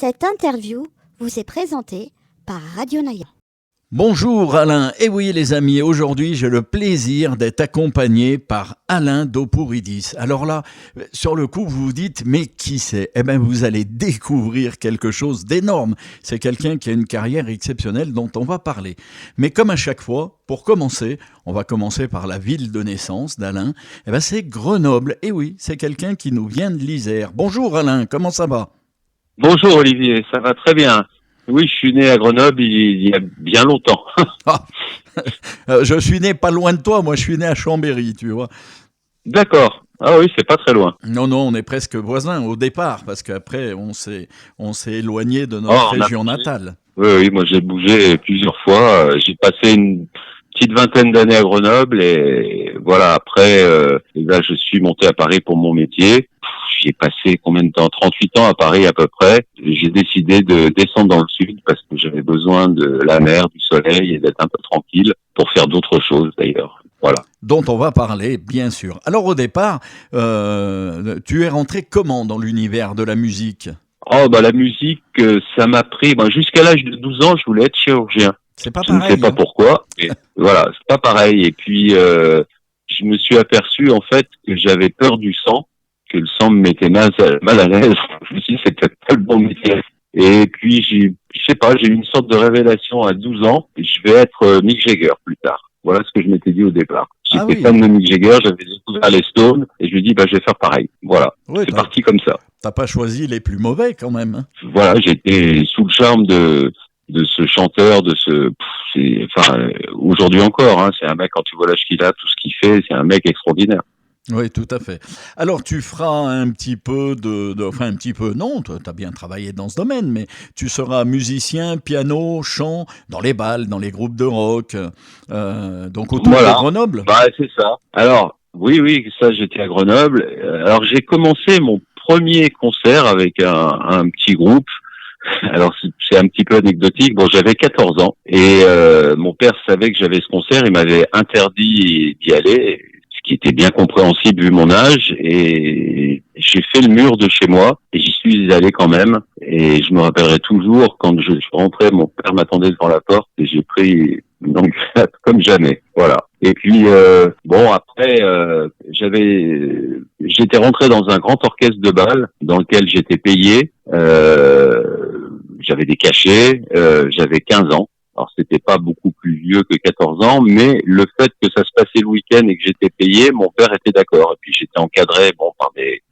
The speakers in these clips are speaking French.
Cette interview vous est présentée par Radio Naya. Bonjour Alain, et oui les amis, aujourd'hui j'ai le plaisir d'être accompagné par Alain Dopouridis. Alors là, sur le coup vous vous dites, mais qui c'est ? Eh bien vous allez découvrir quelque chose d'énorme. C'est quelqu'un qui a une carrière exceptionnelle dont on va parler. Mais comme à chaque fois, pour commencer, on va commencer par la ville de naissance d'Alain. Eh bien c'est Grenoble, et oui, c'est quelqu'un qui nous vient de l'Isère. Bonjour Alain, comment ça va ? Bonjour Olivier, ça va très bien. Oui, je suis né à Grenoble il y a bien longtemps. Je suis né pas loin de toi, moi je suis né à Chambéry, tu vois. D'accord. Ah oui, c'est pas très loin. Non, on est presque voisins au départ, parce qu'après on s'est éloigné de notre région natale. Oui, moi j'ai bougé plusieurs fois. J'ai passé une petite vingtaine d'années à Grenoble et voilà, après, là je suis monté à Paris pour mon métier. J'ai passé combien de temps ? 38 ans à Paris à peu près. J'ai décidé de descendre dans le sud parce que j'avais besoin de la mer, du soleil et d'être un peu tranquille pour faire d'autres choses d'ailleurs. Voilà. Dont on va parler, bien sûr. Alors au départ, tu es rentré comment dans l'univers de la musique ? Oh bah la musique, ça m'a pris. Jusqu'à l'âge de 12 ans, je voulais être chirurgien. C'est pas pareil. Je ne sais pas pourquoi. Mais voilà, c'est pas pareil. Et puis je me suis aperçu en fait que j'avais peur du sang, que le sang me mettait mal à l'aise. Je me suis dit c'est peut-être pas le bon métier. Et puis j'ai eu une sorte de révélation à 12 ans. Je vais être Mick Jagger plus tard. Voilà ce que je m'étais dit au départ. J'étais fan de Mick Jagger, j'avais découvert les Stones et je me dis je vais faire pareil. Voilà, c'est parti comme ça. T'as pas choisi les plus mauvais quand même. Hein. Voilà, j'étais sous le charme de ce chanteur, aujourd'hui encore. C'est un mec, quand tu vois l'âge qu'il a, tout ce qu'il fait, c'est un mec extraordinaire. Oui, tout à fait. Alors, tu feras un petit peu un petit peu, non, tu as bien travaillé dans ce domaine, mais tu seras musicien, piano, chant, dans les bals, dans les groupes de rock, donc autour de Grenoble. C'est ça. Alors, oui, ça, j'étais à Grenoble. Alors, j'ai commencé mon premier concert avec un petit groupe. Alors, c'est un petit peu anecdotique. J'avais 14 ans et mon père savait que j'avais ce concert. Il m'avait interdit d'y aller, ce qui était bien compréhensible vu mon âge, et j'ai fait le mur de chez moi et j'y suis allé quand même. Et je me rappellerai toujours quand je suis rentré, mon père m'attendait devant la porte et j'ai pris une engueulade comme jamais. Voilà. Et puis après j'étais rentré dans un grand orchestre de bal dans lequel j'étais payé. J'avais des cachets, j'avais 15 ans. Alors, c'était pas beaucoup plus vieux que 14 ans, mais le fait que ça se passait le week-end et que j'étais payé, mon père était d'accord. Et puis, j'étais encadré,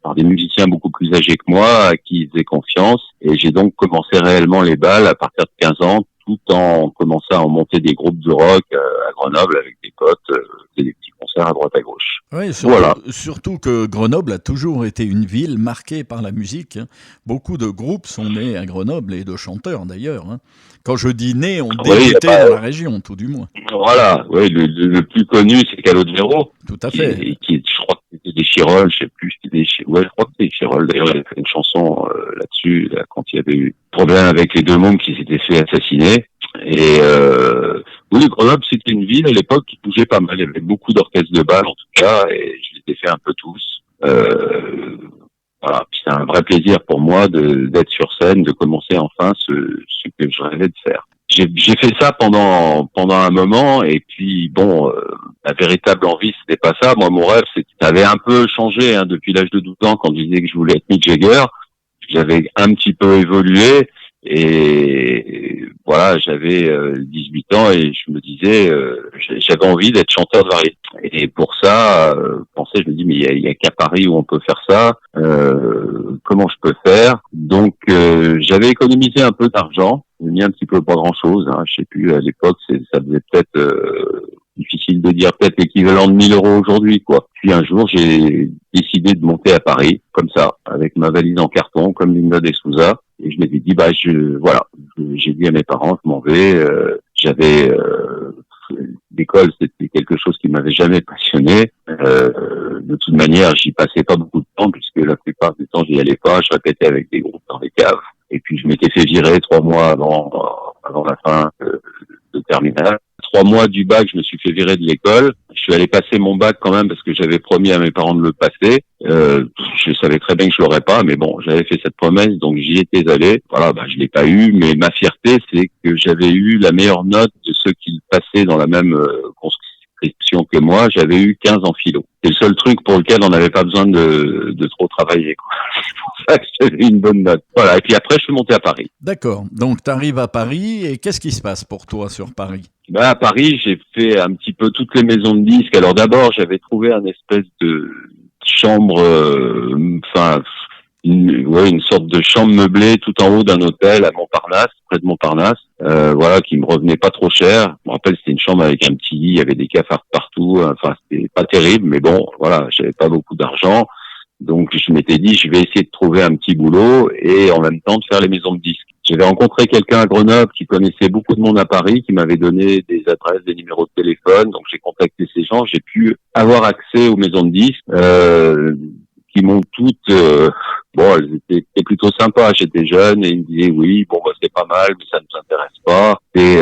par des musiciens beaucoup plus âgés que moi, à qui ils faisaient confiance. Et j'ai donc commencé réellement les bals à partir de 15 ans, tout en commençant à monter des groupes de rock à Grenoble avec des potes, et des petits concerts à droite à gauche. Oui, voilà. Surtout que Grenoble a toujours été une ville marquée par la musique. Hein. Beaucoup de groupes sont nés à Grenoble et de chanteurs d'ailleurs. Hein. Quand je dis né, on débutait dans la région, tout du moins. Voilà, oui, le plus connu, c'est Calogero. Tout à fait. Je crois que c'était des Chirolles, je sais plus, je crois que c'était des Chirolles. D'ailleurs, il a fait une chanson là-dessus, quand il y avait eu problème avec les deux mômes qui s'étaient fait assassiner. Et oui, Grenoble, c'était une ville à l'époque qui bougeait pas mal. Il y avait beaucoup d'orchestres de bal, en tout cas, et je les ai fait un peu tous. Voilà, puis c'est un vrai plaisir pour moi d'être sur scène, de commencer enfin ce que je rêvais de faire. J'ai fait ça pendant un moment, et puis la véritable envie, c'était pas ça. Moi, mon rêve, ça avait un peu changé depuis l'âge de 12 ans, quand je disais que je voulais être Mick Jagger. J'avais un petit peu évolué, et voilà, j'avais 18 ans et je me disais, j'avais envie d'être chanteur de variété. Et pour ça, je me dis, mais il y a qu'à Paris où on peut faire ça. Comment je peux faire ? Donc, j'avais économisé un peu d'argent. J'ai mis un petit peu, pas grand-chose. Je sais plus, à l'époque, ça faisait peut-être difficile de dire, peut-être l'équivalent de 1 000 € aujourd'hui, quoi. Puis un jour, j'ai décidé de monter à Paris, comme ça, avec ma valise en carton, comme Linda de Souza. Et je m'étais dit, j'ai dit à mes parents, je m'en vais. L'école, c'était quelque chose qui m'avait jamais passionné. De toute manière, j'y passais pas beaucoup de temps, puisque la plupart du temps, j'y allais pas. Je répétais avec des groupes dans les caves. Et puis, je m'étais fait virer 3 mois avant la fin de terminale. 3 mois du bac, je me suis fait virer de l'école. Je suis allé passer mon bac quand même parce que j'avais promis à mes parents de le passer. Je savais très bien que je l'aurais pas, mais bon, j'avais fait cette promesse, donc j'y étais allé. Voilà, je l'ai pas eu, mais ma fierté, c'est que j'avais eu la meilleure note de ceux qui passaient dans la même conscription que moi. J'avais eu 15 en philo. C'est le seul truc pour lequel on n'avait pas besoin de trop travailler, quoi. C'est pour ça que j'avais une bonne note. Voilà. Et puis après, je suis monté à Paris. D'accord. Donc, tu arrives à Paris et qu'est-ce qui se passe pour toi sur Paris? À Paris, j'ai fait un petit peu toutes les maisons de disques. Alors d'abord, j'avais trouvé un espèce de chambre, une sorte de chambre meublée tout en haut d'un hôtel à Montparnasse, près de Montparnasse, qui me revenait pas trop cher. Je me rappelle, c'était une chambre avec un petit lit, il y avait des cafards partout. Enfin, c'était pas terrible, mais bon, voilà, j'avais pas beaucoup d'argent. Donc, je m'étais dit, je vais essayer de trouver un petit boulot et en même temps de faire les maisons de disques. J'avais rencontré quelqu'un à Grenoble qui connaissait beaucoup de monde à Paris, qui m'avait donné des adresses, des numéros de téléphone. Donc, j'ai contacté ces gens. J'ai pu avoir accès aux maisons de disques, qui m'ont toutes... elles étaient plutôt sympas. J'étais jeune et ils me disaient, oui, c'est pas mal, mais ça ne nous intéresse pas. Et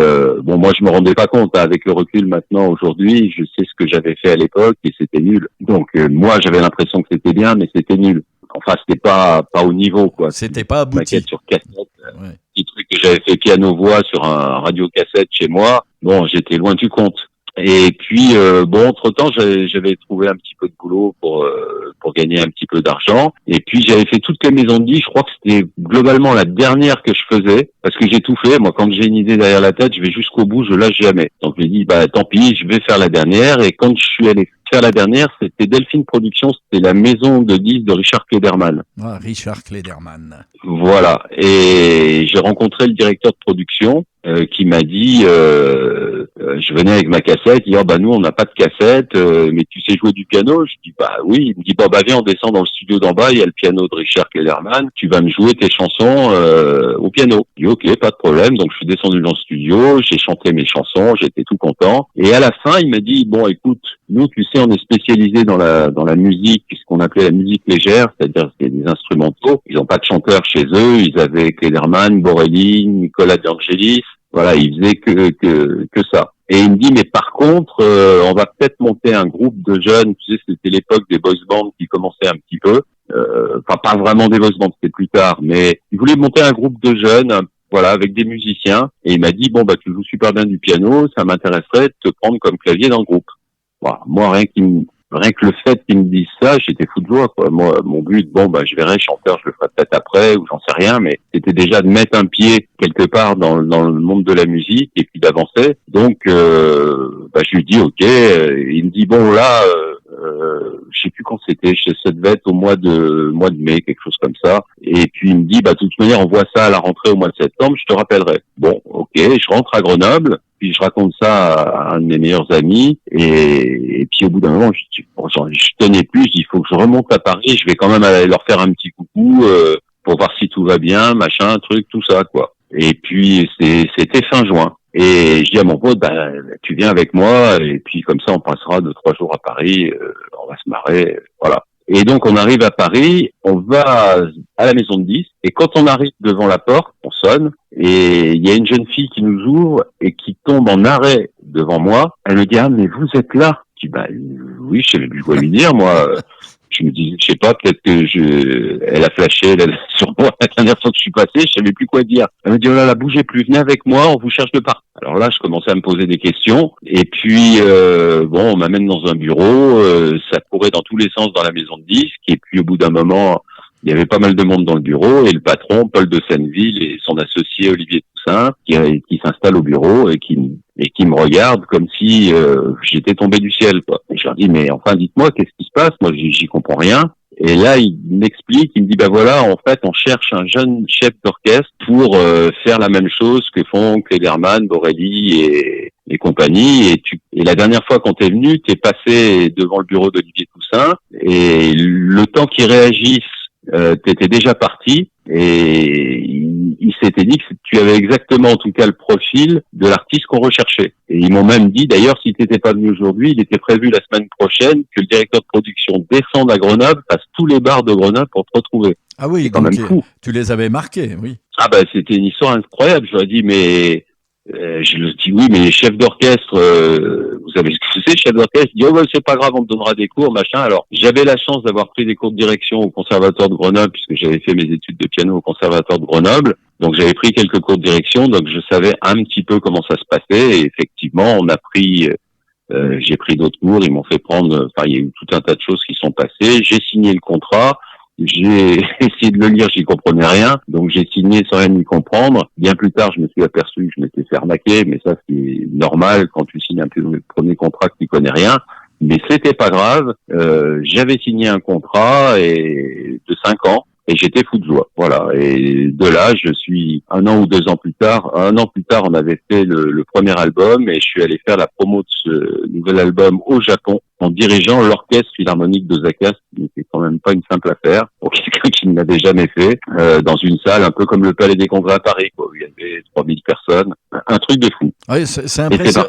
moi, je me rendais pas compte. Avec le recul maintenant, aujourd'hui, je sais ce que j'avais fait à l'époque et c'était nul. Donc, moi, j'avais l'impression que c'était bien, mais c'était nul. Enfin, c'était pas au niveau, quoi. C'était pas abouti. Maquette sur cassette. Petit truc que j'avais fait piano-voix sur un radio-cassette chez moi. Bon, j'étais loin du compte. Et puis, entre-temps, j'avais trouvé un petit peu de boulot pour gagner un petit peu d'argent. Et puis, j'avais fait toutes les maisons de disques. Je crois que c'était globalement la dernière que je faisais, parce que j'ai tout fait. Moi, quand j'ai une idée derrière la tête, je vais jusqu'au bout, je lâche jamais. Donc, j'ai dit, tant pis, je vais faire la dernière. Et quand je suis allé faire la dernière, c'était Delphine Productions, c'était la maison de disques de Richard Klederman. Ah, Richard Klederman. Voilà. Et j'ai rencontré le directeur de production qui m'a dit, je venais avec ma cassette, il dit, nous on n'a pas de cassette, mais tu sais jouer du piano? Je dis, oui. Il me dit, viens, on descend dans le studio d'en bas, il y a le piano de Richard Kellerman, tu vas me jouer tes chansons au piano. Je dis, ok, pas de problème. Donc je suis descendu dans le studio, j'ai chanté mes chansons, j'étais tout content. Et à la fin, il m'a dit, écoute, nous, tu sais, on est spécialisé dans la musique, ce qu'on appelait la musique légère, c'est-à-dire c'est des instrumentaux. Ils n'ont pas de chanteurs chez eux, ils avaient Kellerman, Borelli, Nicolas De Angelis. Voilà, ils faisaient que ça. Et il me dit, mais par contre, on va peut-être monter un groupe de jeunes. Tu sais, c'était l'époque des boys bands qui commençaient un petit peu. Pas vraiment des boys bands, c'était plus tard. Mais il voulait monter un groupe de jeunes, avec des musiciens. Et il m'a dit, tu joues super bien du piano, ça m'intéresserait de te prendre comme clavier dans le groupe. Voilà, moi, rien que le fait qu'ils me disent ça, j'étais fou de joie, quoi. Moi, mon but, je verrai, chanteur, je le ferai peut-être après, ou j'en sais rien, mais c'était déjà de mettre un pied quelque part dans le monde de la musique et puis d'avancer. Donc, je lui dis ok. Il me dit je sais plus quand c'était, ça devait être au mois de mai, quelque chose comme ça. Et puis il me dit, de toute manière, on voit ça à la rentrée au mois de septembre, je te rappellerai. Bon, ok, je rentre à Grenoble. Puis je raconte ça à un de mes meilleurs amis et puis au bout d'un moment je tenais plus, je dis il faut que je remonte à Paris, je vais quand même aller leur faire un petit coucou pour voir si tout va bien, machin, truc, tout ça quoi. Et puis c'était fin juin et je dis à mon pote tu viens avec moi et puis comme ça on passera 2-3 jours à Paris, on va se marrer, voilà. Et donc on arrive à Paris, on va à la maison de disques et quand on arrive devant la porte, on sonne et il y a une jeune fille qui nous ouvre et qui tombe en arrêt devant moi. Elle me dit mais vous êtes là? Je dis oui, je savais plus quoi lui dire moi. Je me dis, je sais pas, peut-être que elle a flashé sur moi la dernière fois que je suis passé, je savais plus quoi dire. Elle me dit, oh là là, bougez plus, venez avec moi, on vous cherche de partout. Alors là, je commençais à me poser des questions. Et puis, on m'amène dans un bureau, ça courait dans tous les sens dans la maison de disques. Et puis, au bout d'un moment, il y avait pas mal de monde dans le bureau et le patron, Paul de Senneville, et son associé Olivier Toussaint, qui s'installe au bureau et qui me regarde comme si j'étais tombé du ciel, quoi. Et je leur dis, mais enfin, dites-moi, qu'est-ce qui se passe? Moi, j'y comprends rien. Et là, il m'explique, il me dit, en fait, on cherche un jeune chef d'orchestre pour faire la même chose que font Klederman, Borelli et compagnie. Et la dernière fois quand t'es venu, t'es passé devant le bureau d'Olivier Toussaint et le temps qu'il réagisse, t'étais déjà parti et il s'était dit que tu avais exactement en tout cas le profil de l'artiste qu'on recherchait. Et ils m'ont même dit d'ailleurs si t'étais pas venu aujourd'hui, il était prévu la semaine prochaine que le directeur de production descende à Grenoble, fasse tous les bars de Grenoble pour te retrouver. Ah oui, c'est quand même fou. Tu les avais marqués, oui. C'était une histoire incroyable. Je leur ai dit mais Je lui dis oui, mais chef d'orchestre, vous savez ce que c'est, chef d'orchestre? Il dit oh ouais, c'est pas grave, on te donnera des cours, machin. Alors j'avais la chance d'avoir pris des cours de direction au conservatoire de Grenoble puisque j'avais fait mes études de piano au conservatoire de Grenoble. Donc j'avais pris quelques cours de direction, donc je savais un petit peu comment ça se passait. Et effectivement, j'ai pris d'autres cours, ils m'ont fait prendre. Enfin, il y a eu tout un tas de choses qui sont passées. J'ai signé le contrat. J'ai essayé de le lire, j'y comprenais rien, donc j'ai signé sans rien y comprendre. Bien plus tard, je me suis aperçu que je m'étais fait arnaquer, mais ça c'est normal quand tu signes un premier contrat que tu connais rien. Mais c'était pas grave. J'avais signé un contrat de 5 ans. Et j'étais fou de joie, voilà. Et de là, je suis un an plus tard, on avait fait le premier album et je suis allé faire la promo de ce nouvel album au Japon en dirigeant l'orchestre philharmonique d'Osaka, ce qui n'était quand même pas une simple affaire pour quelqu'un qui ne l'avait jamais fait, dans une salle un peu comme le Palais des Congrès à Paris, quoi, où il y avait 3000 personnes, un truc de fou. Oui, c'est impressionnant.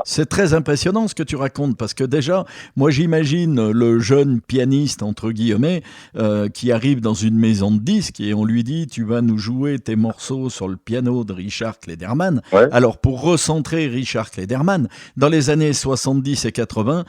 C'est très impressionnant ce que tu racontes parce que déjà, moi j'imagine le jeune pianiste entre guillemets qui arrive dans une maison de disques et on lui dit tu vas nous jouer tes morceaux sur le piano de Richard Klederman. Ouais. Alors pour recentrer Richard Klederman, dans les années 70 et 80,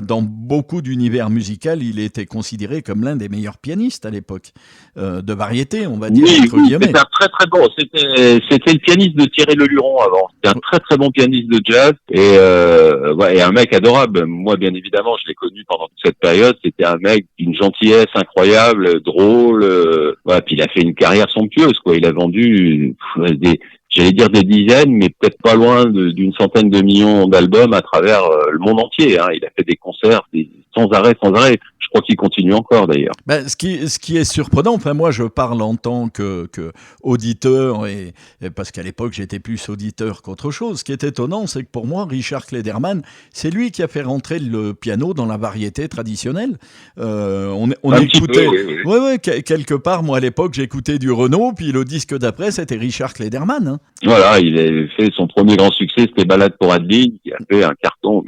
dans beaucoup d'univers musicaux, il était considéré comme l'un des meilleurs pianistes à l'époque de variété, on va dire entre guillemets. C'était un très très bon. C'était le pianiste de Thierry Leluron avant. C'était un très très bon pianiste de jazz et un mec adorable. Moi, bien évidemment, je l'ai connu pendant toute cette période. C'était un mec d'une gentillesse incroyable, drôle. Voilà. Puis il a fait une carrière somptueuse, quoi. Il a vendu j'allais dire des dizaines, mais peut-être pas loin d'une centaine de millions d'albums à travers le monde entier. Hein. Il a fait des concerts sans arrêt. Je crois qu'il continue encore d'ailleurs. Ben, ce qui est surprenant, enfin moi je parle en tant que auditeur et parce qu'à l'époque j'étais plus auditeur qu'autre chose. Ce qui est étonnant, c'est que pour moi Richard Klederman, c'est lui qui a fait rentrer le piano dans la variété traditionnelle. On écoutait, ouais, quelque part moi à l'époque j'écoutais du Renaud, puis le disque d'après c'était Richard Klederman. Hein. Voilà, il a fait son premier grand succès, c'était Ballade pour Adeline, qui a fait un carton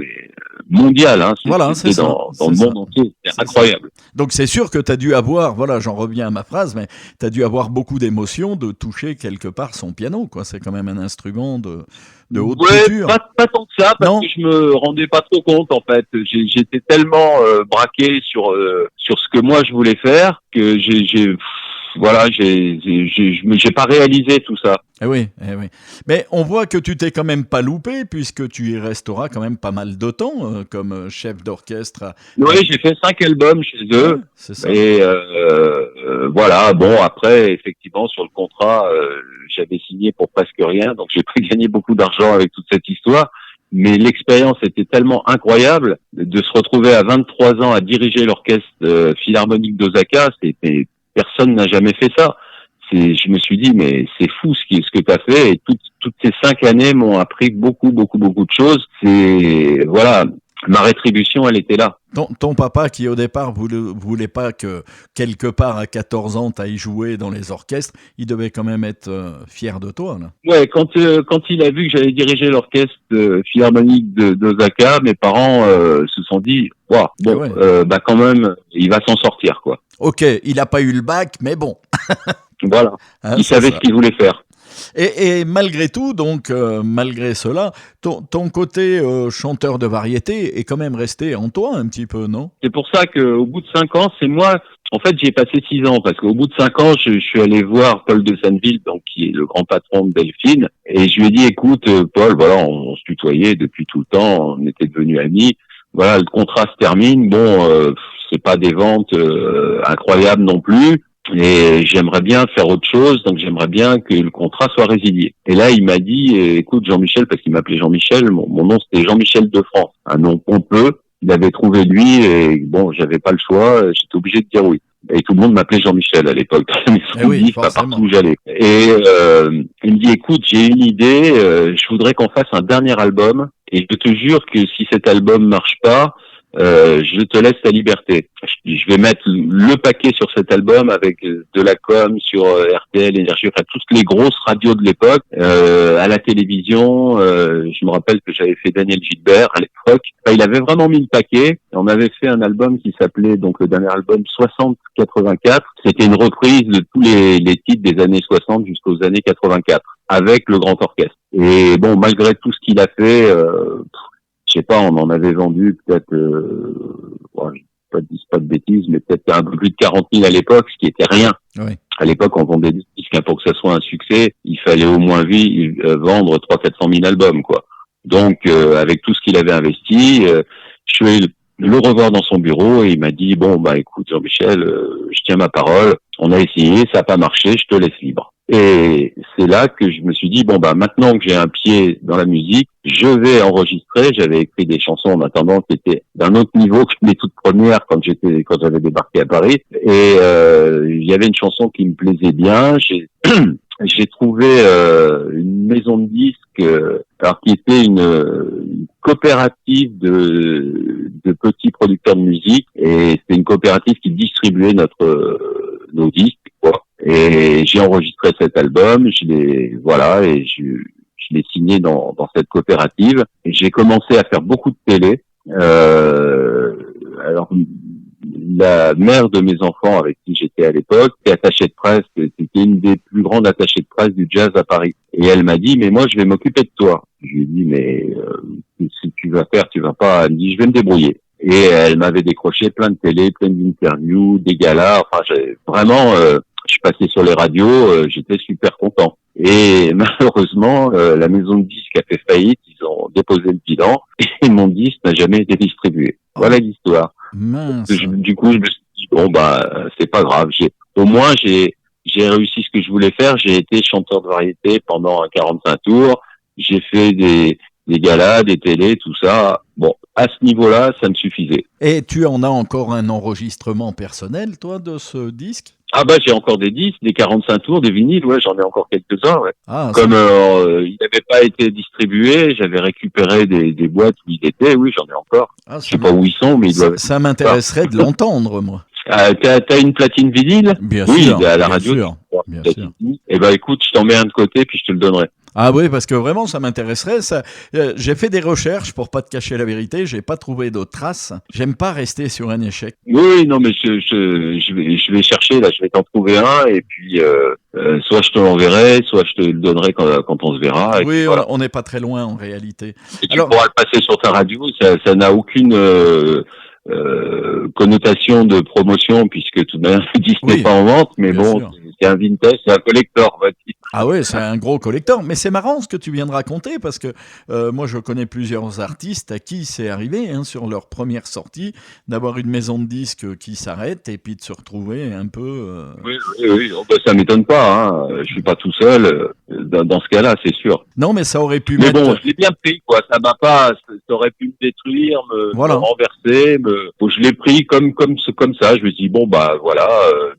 mondial. Hein. C'est dans le monde entier, c'est incroyable. Ça. Donc c'est sûr que tu as dû avoir, voilà, j'en reviens à ma phrase, mais tu as dû avoir beaucoup d'émotions de toucher quelque part son piano, quoi. C'est quand même un instrument de haute couture. Pas tant que ça, parce que je me rendais pas trop compte, en fait. J'étais tellement braqué sur ce que moi je voulais faire que j'ai pas réalisé tout ça. Eh oui. Mais on voit que tu t'es quand même pas loupé, puisque tu y resteras quand même pas mal de temps comme chef d'orchestre. Oui, j'ai fait 5 albums chez eux. Ouais, c'est ça. Et voilà, bon, après, effectivement, sur le contrat, j'avais signé pour presque rien, donc j'ai pas gagné beaucoup d'argent avec toute cette histoire. Mais l'expérience était tellement incroyable de se retrouver à 23 ans à diriger l'orchestre philharmonique d'Osaka, personne n'a jamais fait ça. Je me suis dit, mais c'est fou ce que tu as fait. Et toutes ces 5 années m'ont appris beaucoup de choses. Voilà, ma rétribution, elle était là. Ton papa, qui au départ voulait pas que quelque part à 14 ans tu ailles jouer dans les orchestres, il devait quand même être fier de toi, là. Ouais, quand il a vu que j'allais diriger l'orchestre philharmonique d'Osaka, mes parents se sont dit, waouh, bon, quand même, il va s'en sortir, quoi. Ok, il a pas eu le bac, mais bon. Voilà, il savait ce qu'il voulait faire. Et malgré tout, donc malgré cela, ton côté chanteur de variété est quand même resté en toi un petit peu, non? C'est pour ça qu'au bout de 5 ans, c'est moi. En fait, j'ai passé 6 ans parce qu'au bout de 5 ans, je suis allé voir Paul de Sanneville, donc qui est le grand patron de Delphine, et je lui ai dit, écoute, Paul, voilà, on se tutoyait depuis tout le temps, on était devenus amis. Voilà, le contrat se termine. Bon, c'est pas des ventes incroyables non plus. Et j'aimerais bien faire autre chose, donc j'aimerais bien que le contrat soit résilié. Et là, il m'a dit, écoute Jean-Michel, parce qu'il m'appelait Jean-Michel, mon nom c'était Jean-Michel de France, un nom pompeux, il avait trouvé lui, et bon, j'avais pas le choix, j'étais obligé de dire oui. Et tout le monde m'appelait Jean-Michel à l'époque, pas partout où j'allais. Et il me dit, écoute, j'ai une idée, je voudrais qu'on fasse un dernier album, et je te jure que si cet album marche pas, je te laisse ta liberté. Je vais mettre le paquet sur cet album avec de la com sur RTL, Énergie, enfin toutes les grosses radios de l'époque, à la télévision. Je me rappelle que j'avais fait Daniel Gilbert à l'époque. Enfin, il avait vraiment mis le paquet. On avait fait un album qui s'appelait, donc le dernier album, 60-84. C'était une reprise de tous les titres des années 60 jusqu'aux années 84, avec le grand orchestre. Et bon, malgré tout ce qu'il a fait, je sais pas, on en avait vendu peut-être, bon, je dis pas de bêtises, mais peut-être un peu plus de 40 000 à l'époque, ce qui était rien. Oui. À l'époque, on vendait des disques, hein, pour que ça soit un succès, il fallait au moins vendre 300-400 000 albums, quoi. Donc, avec tout ce qu'il avait investi, je suis allé le revoir dans son bureau et il m'a dit, bon, bah, écoute, Jean-Michel, je tiens ma parole, on a essayé, ça n'a pas marché, je te laisse libre. Et c'est là que je me suis dit, bon, bah, maintenant que j'ai un pied dans la musique, je vais enregistrer. J'avais écrit des chansons en attendant qui étaient d'un autre niveau que mes toutes premières quand j'avais débarqué à Paris. Et, il y avait une chanson qui me plaisait bien. J'ai trouvé, une maison de disques, alors qui était une coopérative de petits producteurs de musique. Et c'était une coopérative qui distribuait nos disques, quoi. Et j'ai enregistré cet album, je l'ai signé dans cette coopérative. Et j'ai commencé à faire beaucoup de télé. Alors, la mère de mes enfants avec qui j'étais à l'époque, était attachée de presse, c'était une des plus grandes attachées de presse du jazz à Paris. Et elle m'a dit, mais moi je vais m'occuper de toi. Je lui ai dit, mais si tu vas faire, tu vas pas. Elle me dit, je vais me débrouiller. Et elle m'avait décroché plein de télé, plein d'interviews, des galas. Enfin, vraiment, je suis passé sur les radios, j'étais super content. Et malheureusement, la maison de disques a fait faillite, ils ont déposé le bilan et mon disque n'a jamais été distribué. Voilà l'histoire. Mince. Du coup, je me suis dit, bon, bah, c'est pas grave. Au moins, j'ai réussi ce que je voulais faire. J'ai été chanteur de variété pendant 45 tours. J'ai fait des galas, des télés, tout ça. Bon, à ce niveau-là, ça me suffisait. Et tu en as encore un enregistrement personnel, toi, de ce disque? Ah bah j'ai encore des disques, des 45 tours, des vinyles, ouais, j'en ai encore quelques-uns, ouais. Ah, Comme il n'avait pas été distribué, j'avais récupéré des boîtes où il était, oui, j'en ai encore. ah, Je sais pas où ils sont, mais ils doivent... ça m'intéresserait de l'entendre, moi. T'as une platine vinyle? Bien Oui, sûr, à la bien radio. sûr, bien sûr. Eh ben écoute, je t'en mets un de côté, puis je te le donnerai. Ah oui, parce que vraiment, ça m'intéresserait. J'ai fait des recherches pour pas te cacher la vérité. J'ai pas trouvé de traces. J'aime pas rester sur un échec. Oui, non, mais je vais chercher, là, je vais t'en trouver un, et puis soit je te l'enverrai, soit je te le donnerai quand on se verra. Oui, voilà. on n'est pas très loin en réalité. Et tu pourras le passer sur ta radio, ça n'a aucune connotation de promotion, puisque tout de même, le disque n'est pas en vente, mais bon, sûr. C'est un vintage, c'est un collector, on va dire. Ah oui, c'est un gros collector. Mais c'est marrant ce que tu viens de raconter parce que moi, je connais plusieurs artistes à qui c'est arrivé sur leur première sortie d'avoir une maison de disques qui s'arrête et puis de se retrouver un peu... Oui. Oh, bah, ça m'étonne pas. Hein. Je suis pas tout seul dans ce cas-là, c'est sûr. Non, mais ça aurait pu mais mettre... bon, je l'ai bien pris, quoi. Ça m'a pas... Ça aurait pu me détruire, me renverser. Bon, je l'ai pris comme ça. Je me suis dit, bon, bah voilà.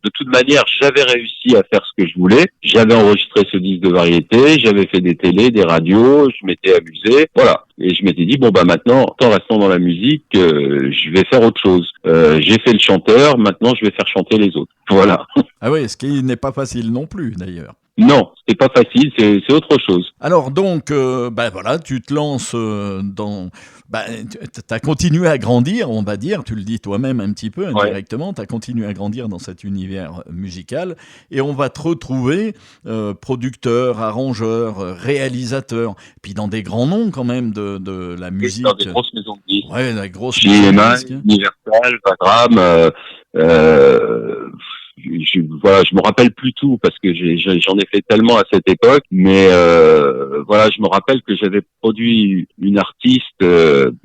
De toute manière, j'avais réussi à faire ce que je voulais. J'avais enregistré ce disque de variété, j'avais fait des télés, des radios, je m'étais amusé, voilà. Et je m'étais dit, bon bah maintenant, en restant dans la musique, je vais faire autre chose. J'ai fait le chanteur, maintenant je vais faire chanter les autres. Voilà. Ah oui, ce qui n'est pas facile non plus d'ailleurs. Non, c'est pas facile, c'est autre chose. Alors donc, voilà, tu te lances dans... tu as continué à grandir, on va dire, tu le dis toi-même un petit peu indirectement, tu as continué à grandir dans cet univers musical, et on va te retrouver producteur, arrangeur, réalisateur, puis dans des grands noms quand même de la musique. Dans des grosses maisons de disques. Ouais, la grosse maison de disques. Universal, Vagram, je me rappelle plus tout parce que j'en ai fait tellement à cette époque, mais je me rappelle que j'avais produit une artiste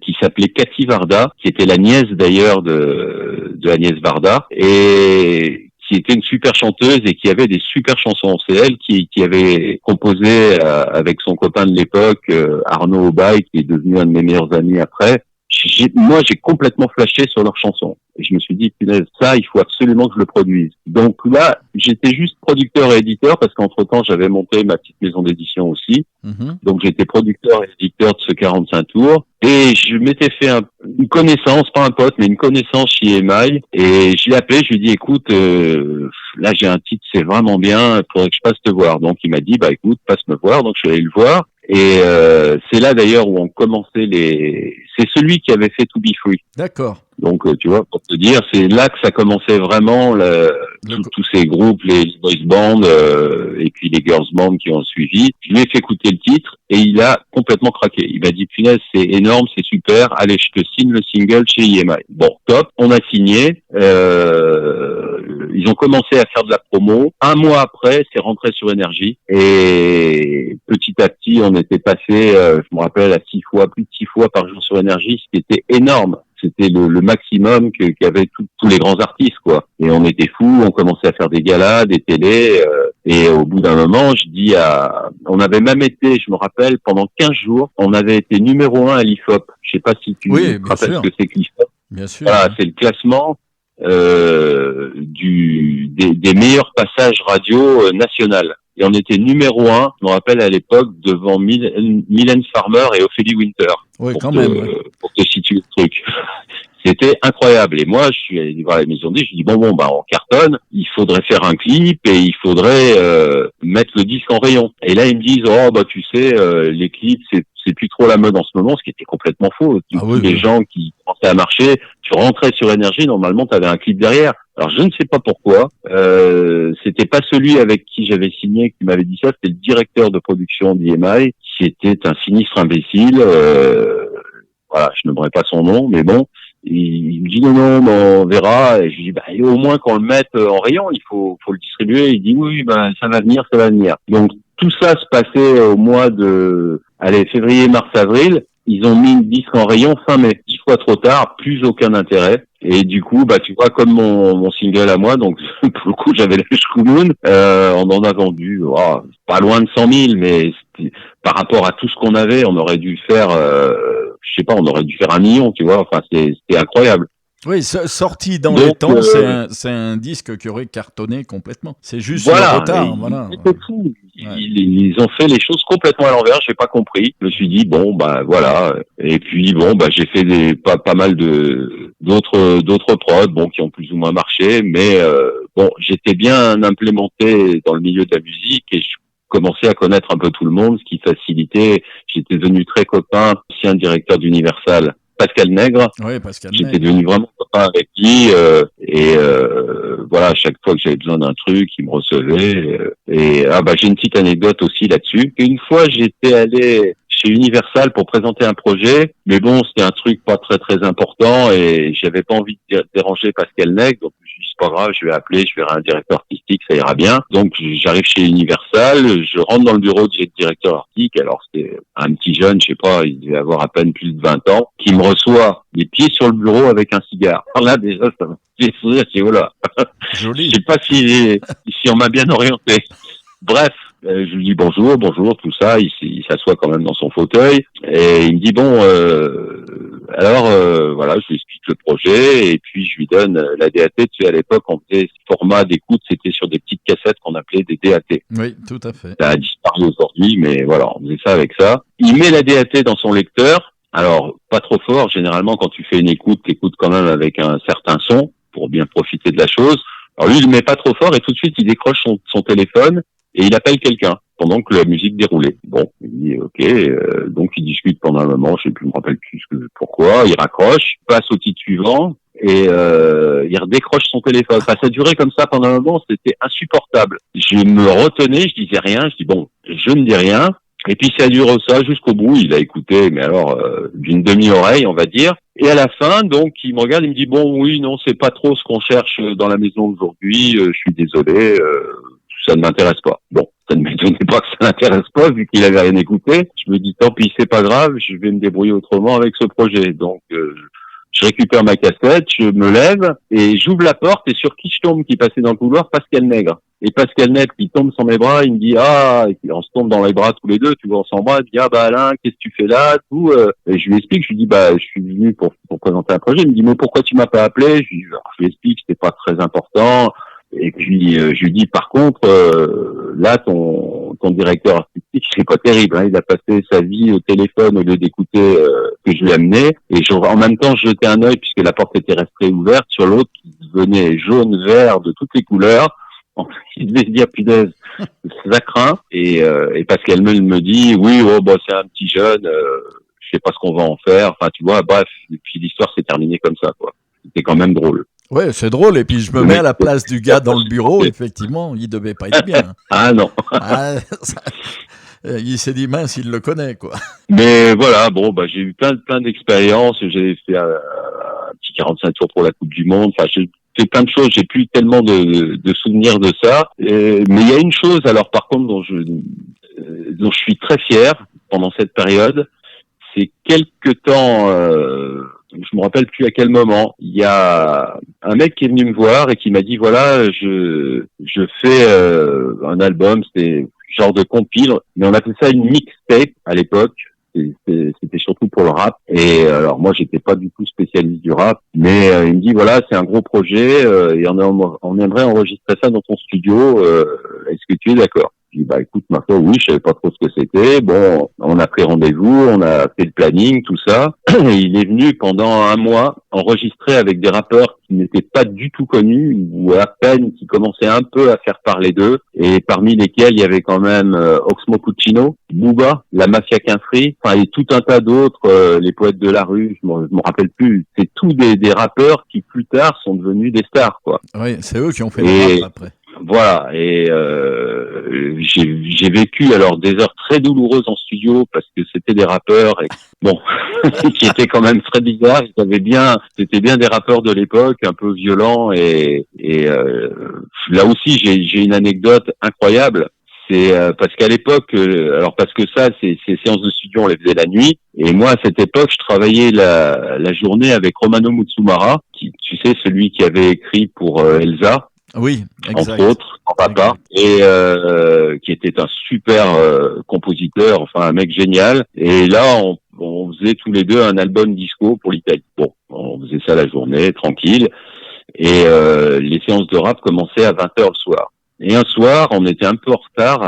qui s'appelait Cathy Varda, qui était la nièce d'ailleurs de Agnès Varda, et qui était une super chanteuse et qui avait des super chansons. C'est elle qui avait composé avec son copain de l'époque, Arnaud Aubay, qui est devenu un de mes meilleurs amis après. Moi, j'ai complètement flashé sur leurs chansons. Et je me suis dit, punaise, ça, il faut absolument que je le produise. Donc là, j'étais juste producteur et éditeur parce qu'entre-temps, j'avais monté ma petite maison d'édition aussi. Mm-hmm. Donc j'étais producteur et éditeur de ce 45 tours. Et je m'étais fait une connaissance, pas un pote, mais une connaissance chez EMI. Et je l'ai appelé, je lui ai dit, écoute, là j'ai un titre, c'est vraiment bien, il faudrait que je passe te voir. Donc il m'a dit, bah écoute, passe me voir. Donc je suis allé le voir. Et c'est là d'ailleurs où on commençait c'est celui qui avait fait To Be Free. D'accord. Donc tu vois, pour te dire, c'est là que ça commençait vraiment tous ces groupes, les boys bands et puis les girls bands qui ont suivi. Je lui ai fait écouter le titre et il a complètement craqué. Il m'a dit, punaise, c'est énorme, c'est super. Allez, je te signe le single chez EMI. Bon, top. On a signé. Ils ont commencé à faire de la promo. Un mois après, c'est rentré sur Énergie. Et petit à petit, on était passé, je me rappelle, à plus de 6 fois par jour sur Énergie, ce qui était énorme. C'était le maximum qu'avaient tous les grands artistes, quoi. Et on était fous, on commençait à faire des galas, des télés, et au bout d'un moment, on avait même été, je me rappelle, pendant 15 jours, on avait été numéro 1 à l'IFOP. Je sais pas si tu te rappelles ce que c'est que l'IFOP. Bien sûr. Voilà, c'est le classement des meilleurs passages radio national. Et on était numéro 1, je me rappelle à l'époque, devant Mylène Farmer et Ophélie Winter. Oui, quand même. Pour te situer le truc. C'était incroyable. Et moi, je suis allé voir la maison de disques, je dis bon, on cartonne, il faudrait faire un clip et il faudrait mettre le disque en rayon. Et là, ils me disent, oh, bah, tu sais, les clips, c'est plus trop la mode en ce moment, ce qui était complètement faux. Les gens qui commençaient à marcher, tu rentrais sur Énergie, normalement, tu avais un clip derrière. Alors, je ne sais pas pourquoi. C'était pas celui avec qui j'avais signé qui m'avait dit ça, c'était le directeur de production d'EMI, qui était un sinistre imbécile. Voilà, je nommerai pas son nom, mais bon. Il me dit non, on verra. Et je lui dis, au moins qu'on le mette en rayon, il faut le distribuer. Il dit oui, ça va venir. Donc, tout ça se passait au mois de, février, mars, avril. Ils ont mis une disque en rayon fin mai. 10 fois trop tard, plus aucun intérêt. Et du coup, tu vois, comme mon single à moi, donc, pour le coup, j'avais le Shkumun, on en a vendu, pas loin de 100 000, mais par rapport à tout ce qu'on avait, on aurait dû faire, je sais pas, on aurait dû faire 1 million, tu vois, enfin, c'était incroyable. Oui, sorti dans les temps, c'est un disque qui aurait cartonné complètement. C'est juste le retard, voilà. C'était fou. Ouais. Ils ont fait les choses complètement à l'envers, j'ai pas compris. Je me suis dit voilà. Et puis j'ai fait pas mal d'autres prods, qui ont plus ou moins marché, mais j'étais bien implémenté dans le milieu de la musique et je commençais à connaître un peu tout le monde, ce qui facilitait. J'étais devenu très copain, ancien directeur d'Universal, Pascal Nègre. Oui, Pascal Nègre. J'étais devenu vraiment copain avec lui voilà, à chaque fois que j'avais besoin d'un truc, il me recevait. J'ai une petite anecdote aussi là-dessus. Une fois, j'étais allé chez Universal pour présenter un projet, mais c'était un truc pas très très important et j'avais pas envie de déranger Pascal Nègre, donc je dis c'est pas grave, je vais appeler, je verrai un directeur artistique, ça ira bien. Donc j'arrive chez Universal, je rentre dans le bureau du directeur artistique, alors c'était un petit jeune, je sais pas, il devait avoir à peine plus de 20 ans, qui me reçoit les pieds sur le bureau avec un cigare. Alors là déjà ça m'a fait sourire, c'est voilà. Joli. Je sais pas si on m'a bien orienté. Bref, je lui dis bonjour, tout ça, il s'assoit quand même dans son fauteuil, et il me dit voilà, je lui explique le projet, et puis je lui donne la DAT, tu sais, à l'époque, on faisait ce format d'écoute, c'était sur des petites cassettes qu'on appelait des DAT. Oui, tout à fait. Ça a disparu aujourd'hui, mais voilà, on faisait ça avec ça. Il met la DAT dans son lecteur, alors, pas trop fort, généralement, quand tu fais une écoute, t'écoutes quand même avec un certain son, pour bien profiter de la chose. Alors lui, il le met pas trop fort, et tout de suite, il décroche son téléphone, et il appelle quelqu'un pendant que la musique déroulait. Bon, il dit ok, donc il discute pendant un moment, je sais plus, je me rappelle plus pourquoi, il raccroche, passe au titre suivant et il redécroche son téléphone. Enfin, ça durait comme ça pendant un moment, c'était insupportable. Je me retenais, je disais rien, je dis je ne dis rien. Et puis ça dure ça jusqu'au bout, il a écouté, mais alors d'une demi-oreille, on va dire. Et à la fin, donc, il me regarde, il me dit oui, non, c'est pas trop ce qu'on cherche dans la maison aujourd'hui, je suis désolé, ça ne m'intéresse pas. Bon, ça ne m'étonnait pas que ça n'intéresse pas, vu qu'il avait rien écouté. Je me dis, tant pis, c'est pas grave, je vais me débrouiller autrement avec ce projet. Donc, je récupère ma cassette, je me lève, et j'ouvre la porte, et sur qui je tombe, qui passait dans le couloir? Pascal Nègre. Et Pascal Nègre, qui tombe sur mes bras, il me dit, et puis on se tombe dans les bras tous les deux, tu vois, on s'embrasse, il me dit, Alain, qu'est-ce que tu fais là, tout, et je lui explique, je lui dis, je suis venu pour présenter un projet. Il me dit, mais pourquoi tu m'as pas appelé? Je lui explique, c'était pas très important. Et puis je lui dis par contre là ton ton directeur artistique, c'est pas terrible. Hein. Il a passé sa vie au téléphone au lieu d'écouter ce que je lui amenais. Et en même temps, je jetais un œil, puisque la porte était restée ouverte, sur l'autre qui venait jaune, vert, de toutes les couleurs. Il devait se dire, punaise, ça craint. Et Pascal Meul me dit, oui, oh, bah, c'est un petit jeune, je sais pas ce qu'on va en faire. Enfin, tu vois, bref. Et puis l'histoire s'est terminée comme ça, quoi. C'était quand même drôle. Ouais, c'est drôle. Et puis je me mets à la place du gars dans le bureau. Effectivement, il devait pas être bien. Ah non. Il s'est dit mince, il le connaît, quoi. Mais voilà, bon, bah j'ai eu plein d'expériences. J'ai fait un petit 45 tours pour la Coupe du Monde. Enfin, j'ai fait plein de choses. J'ai plus tellement de souvenirs de ça. Mais il y a une chose, alors par contre, dont je suis très fier pendant cette période, c'est quelques temps. Je me rappelle plus à quel moment. Il y a un mec qui est venu me voir et qui m'a dit, voilà, je fais un album, c'était genre de compile, mais on appelait ça une mixtape à l'époque. C'était surtout pour le rap. Et alors moi, j'étais pas du tout spécialiste du rap, mais il me dit, voilà, c'est un gros projet et on aimerait enregistrer ça dans ton studio. Est-ce que tu es d'accord? Je dis, bah écoute, ma foi, oui, je savais pas trop ce que c'était. Bon, on a pris rendez-vous, on a fait le planning, tout ça. Et il est venu pendant un mois enregistrer avec des rappeurs qui n'étaient pas du tout connus, ou à peine qui commençaient un peu à faire parler d'eux, et parmi lesquels il y avait quand même Oxmo Puccino, Booba, la Mafia Quinfri, enfin et tout un tas d'autres, les Poètes de la rue, je me rappelle plus. C'est tous des rappeurs qui plus tard sont devenus des stars, quoi. Oui, c'est eux qui ont fait le rap après. Voilà, et j'ai vécu alors des heures très douloureuses en studio parce que c'était des rappeurs bon qui étaient quand même très bizarres. C'était bien des rappeurs de l'époque, un peu violents et là aussi j'ai une anecdote incroyable. C'est parce qu'à l'époque, alors parce que ça, ces séances de studio on les faisait la nuit, et moi à cette époque je travaillais la journée avec Romano Mutsumara, qui tu sais celui qui avait écrit pour Elsa. Oui, exact. Entre autres, en papa, et qui était un super compositeur, enfin un mec génial. Et là, on faisait tous les deux un album disco pour l'Italie. Bon, on faisait ça la journée, tranquille. Et les séances de rap commençaient à 20h le soir. Et un soir, on était un peu en retard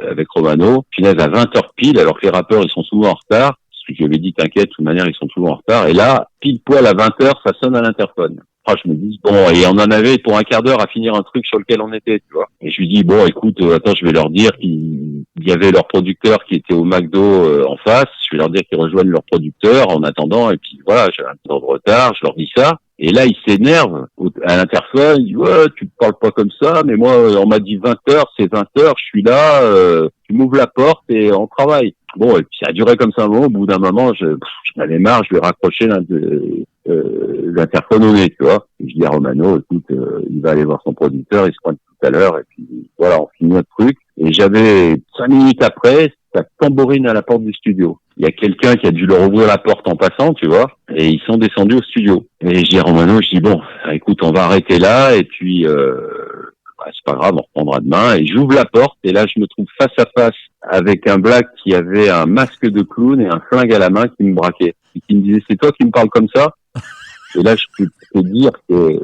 avec Romano. Punaise, à 20h pile, alors que les rappeurs, ils sont souvent en retard. Parce que je lui avais dit, t'inquiète, de toute manière, ils sont toujours en retard. Et là, pile poil à 20h, ça sonne à l'interphone. Ah, je me dis, bon, et on en avait pour un quart d'heure à finir un truc sur lequel on était, tu vois. Et je lui dis, bon, écoute, attends, je vais leur dire qu'il y avait leur producteur qui était au McDo en face. Je vais leur dire qu'ils rejoignent leur producteur en attendant. Et puis voilà, j'ai un temps de retard, je leur dis ça. Et là, il s'énerve à l'interphone. Il dit, ouais, tu te parles pas comme ça, mais moi, on m'a dit 20h, c'est 20h, je suis là, tu m'ouvres la porte et on travaille. Bon, et puis ça a duré comme ça un moment. Au bout d'un moment, je m'avais marre, je lui ai raccroché l'interphone au nez, tu vois. Et je dis à Romano, écoute, il va aller voir son producteur, il se pointe tout à l'heure, et puis voilà, on finit notre truc. Et j'avais 5 minutes après, ça tambourine à la porte du studio. Il y a quelqu'un qui a dû leur ouvrir la porte en passant, tu vois, et ils sont descendus au studio. Et je dis à Romano, je dis bon, écoute, on va arrêter là, et puis c'est pas grave, on reprendra demain. Et j'ouvre la porte, et là je me trouve face à face avec un black qui avait un masque de clown et un flingue à la main qui me braquait. Et qui me disait, c'est toi qui me parles comme ça? Et là, je peux te dire que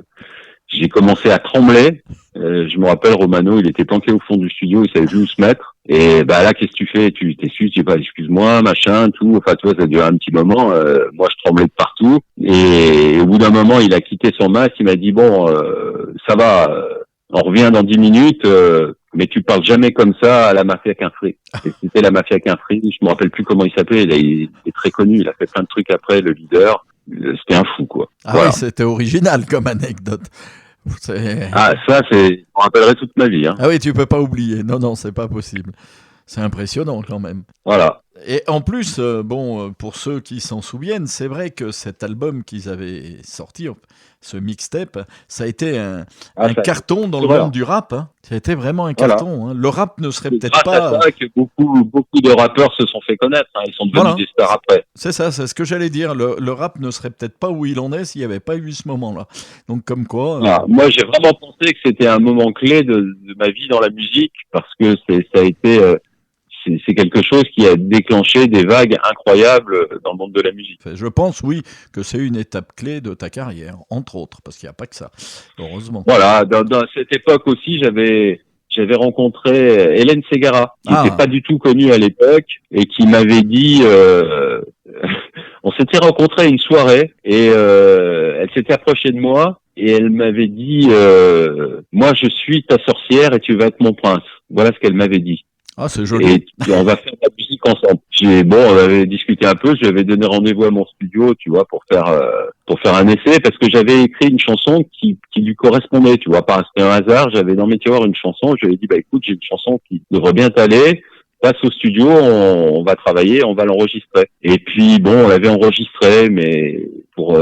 j'ai commencé à trembler. Je me rappelle, Romano, il était planqué au fond du studio, il savait plus où se mettre. Et bah là, qu'est-ce que tu fais? Tu t'excuses, tu dis pas, excuse-moi, machin, tout. Enfin, tu vois, ça a duré un petit moment. Moi, je tremblais de partout. Et au bout d'un moment, il a quitté son masque. Il m'a dit, bon, ça va, on revient dans 10 minutes. Mais tu parles jamais comme ça à la Mafia Quinfri. Et c'était la Mafia Quinfri. Je me rappelle plus comment il s'appelait. Il est très connu. Il a fait plein de trucs après, le leader. C'était un fou, quoi. Ah voilà. Oui, c'était original comme anecdote. Ah, ça, je me rappellerai toute ma vie. Hein. Ah oui, tu peux pas oublier. Non, c'est pas possible. C'est impressionnant quand même. Voilà. Et en plus, pour ceux qui s'en souviennent, c'est vrai que cet album qu'ils avaient sorti, ce mixtape, ça a été un carton dans le monde du rap. Hein. Ça a été vraiment un carton. Hein. Le rap ne serait peut-être pas... C'est vrai que beaucoup de rappeurs se sont fait connaître. Hein. Ils sont devenus des stars après. C'est ça, c'est ce que j'allais dire. Le rap ne serait peut-être pas où il en est s'il n'y avait pas eu ce moment-là. Donc comme quoi... Moi, j'ai vraiment pensé que c'était un moment clé de ma vie dans la musique parce que ça a été... c'est quelque chose qui a déclenché des vagues incroyables dans le monde de la musique. Je pense, oui, que c'est une étape clé de ta carrière, entre autres, parce qu'il n'y a pas que ça, heureusement. Voilà, dans cette époque aussi, j'avais j'avais rencontré Hélène Ségara, qui n'était Ah, pas du tout connue à l'époque et qui m'avait dit, on s'était rencontrés à une soirée et elle s'était approchée de moi et elle m'avait dit, moi je suis ta sorcière et tu vas être mon prince. Voilà ce qu'elle m'avait dit. c'est joli. Et on va faire de la musique ensemble. On avait discuté un peu, je lui avais donné rendez-vous à mon studio, tu vois, pour faire un essai, parce que j'avais écrit une chanson qui lui correspondait, tu vois, pas c'était un hasard, j'avais dans mes tiroirs une chanson, je lui ai dit, bah écoute, j'ai une chanson qui devrait bien t'aller, passe au studio, on va travailler, on va l'enregistrer. Et puis bon, on l'avait enregistré, mais pour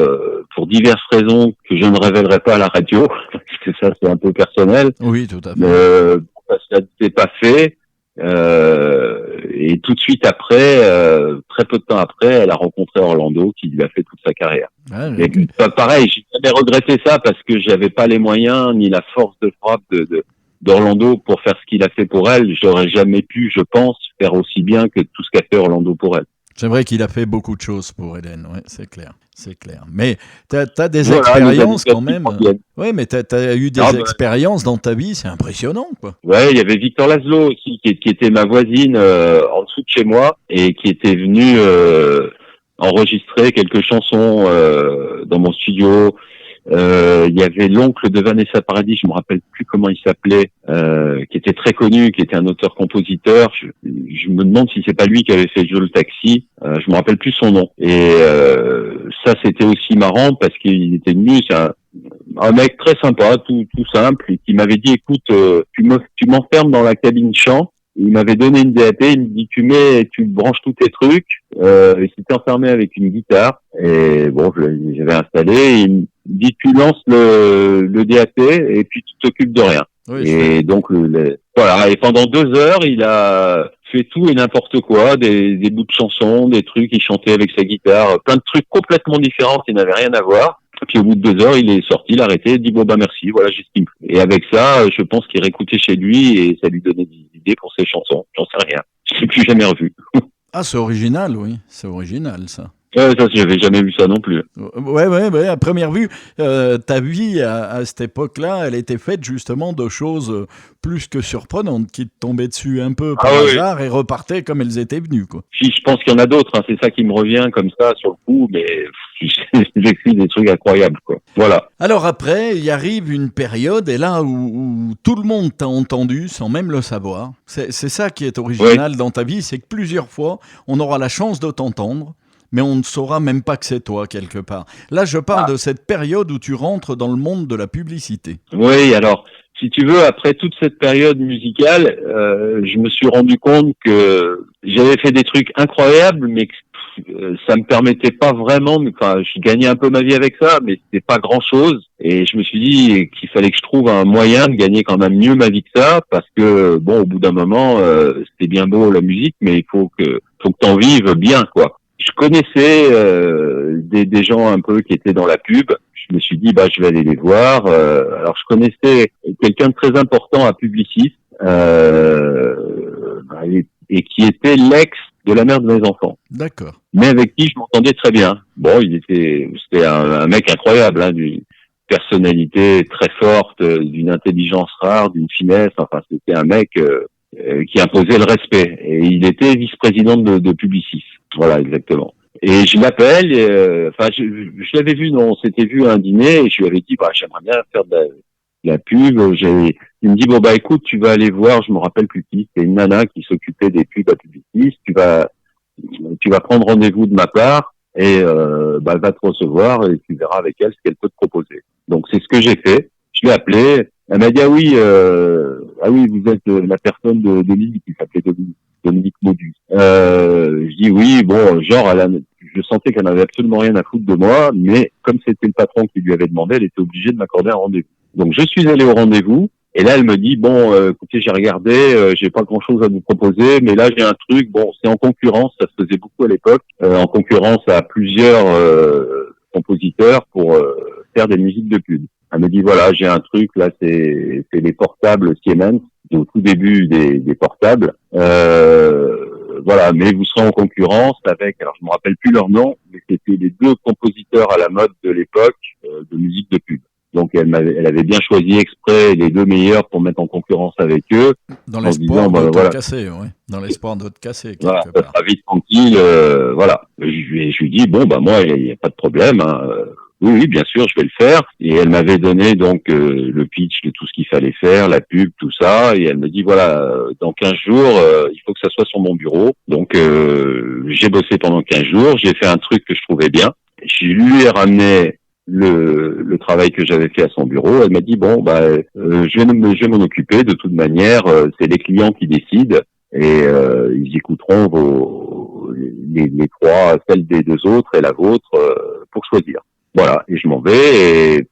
diverses raisons que je ne révélerai pas à la radio, parce que ça c'est un peu personnel, Oui, tout à fait. ça s'est pas fait. Et tout de suite après, très peu de temps après, elle a rencontré Orlando, qui lui a fait toute sa carrière. Ouais, Et pareil, j'ai jamais regretté ça parce que j'avais pas les moyens ni la force de frappe d'Orlando pour faire ce qu'il a fait pour elle. J'aurais jamais pu, je pense, faire aussi bien que tout ce qu'a fait Orlando pour elle. c'est vrai qu'il a fait beaucoup de choses pour Hélène, ouais, c'est clair. C'est clair. Mais t'as des Voilà, expériences nous quand même. Oui, mais t'as eu des expériences dans ta vie, c'est impressionnant, quoi. Ouais, il y avait Victor Laszlo aussi, qui était ma voisine en dessous de chez moi et qui était venu enregistrer quelques chansons dans mon studio. Il y avait l'oncle de Vanessa Paradis, je me rappelle plus comment il s'appelait, qui était très connu, qui était un auteur-compositeur. Je me demande si c'est pas lui qui avait fait Joe le taxi. Je me rappelle plus son nom. Et ça, c'était aussi marrant parce qu'il était venu. C'est un mec très sympa, tout simple, et qui m'avait dit, écoute, tu m'enfermes dans la cabine chant. Il m'avait donné une DAT, il me dit tu branches tous tes trucs. Il s'était enfermé avec une guitare et bon, j'avais installé. Et il me dit tu lances le DAT et puis tu t'occupes de rien. Oui, Et donc voilà. Et pendant 2 heures, il a fait tout et n'importe quoi, des bouts de chansons, des trucs. Il chantait avec sa guitare, plein de trucs complètement différents qui n'avaient rien à voir. Puis au bout de 2 heures, il est sorti, il a arrêté, il dit bon bah merci, voilà j'ai ce qu'il me faut. Et avec ça, je pense qu'il réécoutait chez lui et ça lui donnait des idées pour ses chansons. J'en sais rien. Je l'ai plus jamais revu. c'est original, oui. C'est original, ça. Ça, j'avais jamais vu ça non plus. Ouais, à première vue, ta vie à cette époque-là, elle était faite justement de choses plus que surprenantes qui te tombaient dessus un peu par hasard et repartaient comme elles étaient venues, quoi. Si, je pense qu'il y en a d'autres, hein, c'est ça qui me revient comme ça sur le coup, mais j'écris des trucs incroyables, quoi. Voilà. Alors après, il arrive une période, et là où tout le monde t'a entendu sans même le savoir. C'est ça qui est original dans ta vie, c'est que plusieurs fois, on aura la chance de t'entendre, mais on ne saura même pas que c'est toi, quelque part. Là, je parle de cette période où tu rentres dans le monde de la publicité. Oui, alors, si tu veux, après toute cette période musicale, je me suis rendu compte que j'avais fait des trucs incroyables, mais que ça me permettait pas vraiment, enfin, je gagnais un peu ma vie avec ça, mais c'était pas grand chose. Et je me suis dit qu'il fallait que je trouve un moyen de gagner quand même mieux ma vie que ça, parce que, bon, au bout d'un moment, c'était bien beau la musique, mais il faut que t'en vives bien, quoi. Je connaissais des gens un peu qui étaient dans la pub. Je me suis dit je vais aller les voir. Alors je connaissais quelqu'un de très important à Publicis et qui était l'ex de la mère de mes enfants. D'accord. Mais avec qui je m'entendais très bien. Bon, c'était un mec incroyable, hein, d'une personnalité très forte, d'une intelligence rare, d'une finesse. Enfin, c'était un mec qui imposait le respect. Et il était vice-président de Publicis. Voilà, exactement. Et je l'appelle, je l'avais vu, on s'était vu à un dîner, et je lui avais dit, j'aimerais bien faire de la pub. Il me dit, écoute, tu vas aller voir, je me rappelle plus qui, c'était une nana qui s'occupait des pubs à Publicis, tu vas prendre rendez-vous de ma part, et elle va te recevoir, et tu verras avec elle ce qu'elle peut te proposer. Donc c'est ce que j'ai fait. Je l'ai appelée, elle m'a dit, oui, vous êtes la personne de Dominique, qui s'appelait Dominique Modus. Je dis oui, je sentais qu'elle n'avait absolument rien à foutre de moi, mais comme c'était le patron qui lui avait demandé, elle était obligée de m'accorder un rendez-vous. Donc je suis allé au rendez-vous, et là elle me dit, écoutez, j'ai regardé, j'ai pas grand-chose à vous proposer, mais là j'ai un truc, c'est en concurrence, ça se faisait beaucoup à l'époque, en concurrence à plusieurs compositeurs pour faire des musiques de pub. Elle me dit, voilà, j'ai un truc, là c'est les portables Siemens, au tout début des portables. Voilà, mais vous serez en concurrence avec, alors je me rappelle plus leur nom, mais c'était les 2 compositeurs à la mode de l'époque de musique de pub. Donc elle avait bien choisi exprès les 2 meilleurs pour mettre en concurrence avec eux. Dans l'espoir de te casser, ouais. Dans l'espoir de te casser, quelque voilà, part. ça sera vite tranquille, voilà. Je lui dis, bon, bah, moi, il n'y a pas de problème, hein. Oui, bien sûr, je vais le faire. Et elle m'avait donné donc le pitch de tout ce qu'il fallait faire, la pub, tout ça. Et elle me dit, voilà, dans 15 jours, il faut que ça soit sur mon bureau. Donc j'ai bossé pendant 15 jours, j'ai fait un truc que je trouvais bien. Je lui ai ramené le travail que j'avais fait à son bureau. Elle m'a dit, bon, bah, je vais m'en occuper. De toute manière, c'est les clients qui décident. Et ils écouteront les 3, celle des 2 autres et la vôtre, pour choisir. Voilà, et je m'en vais, et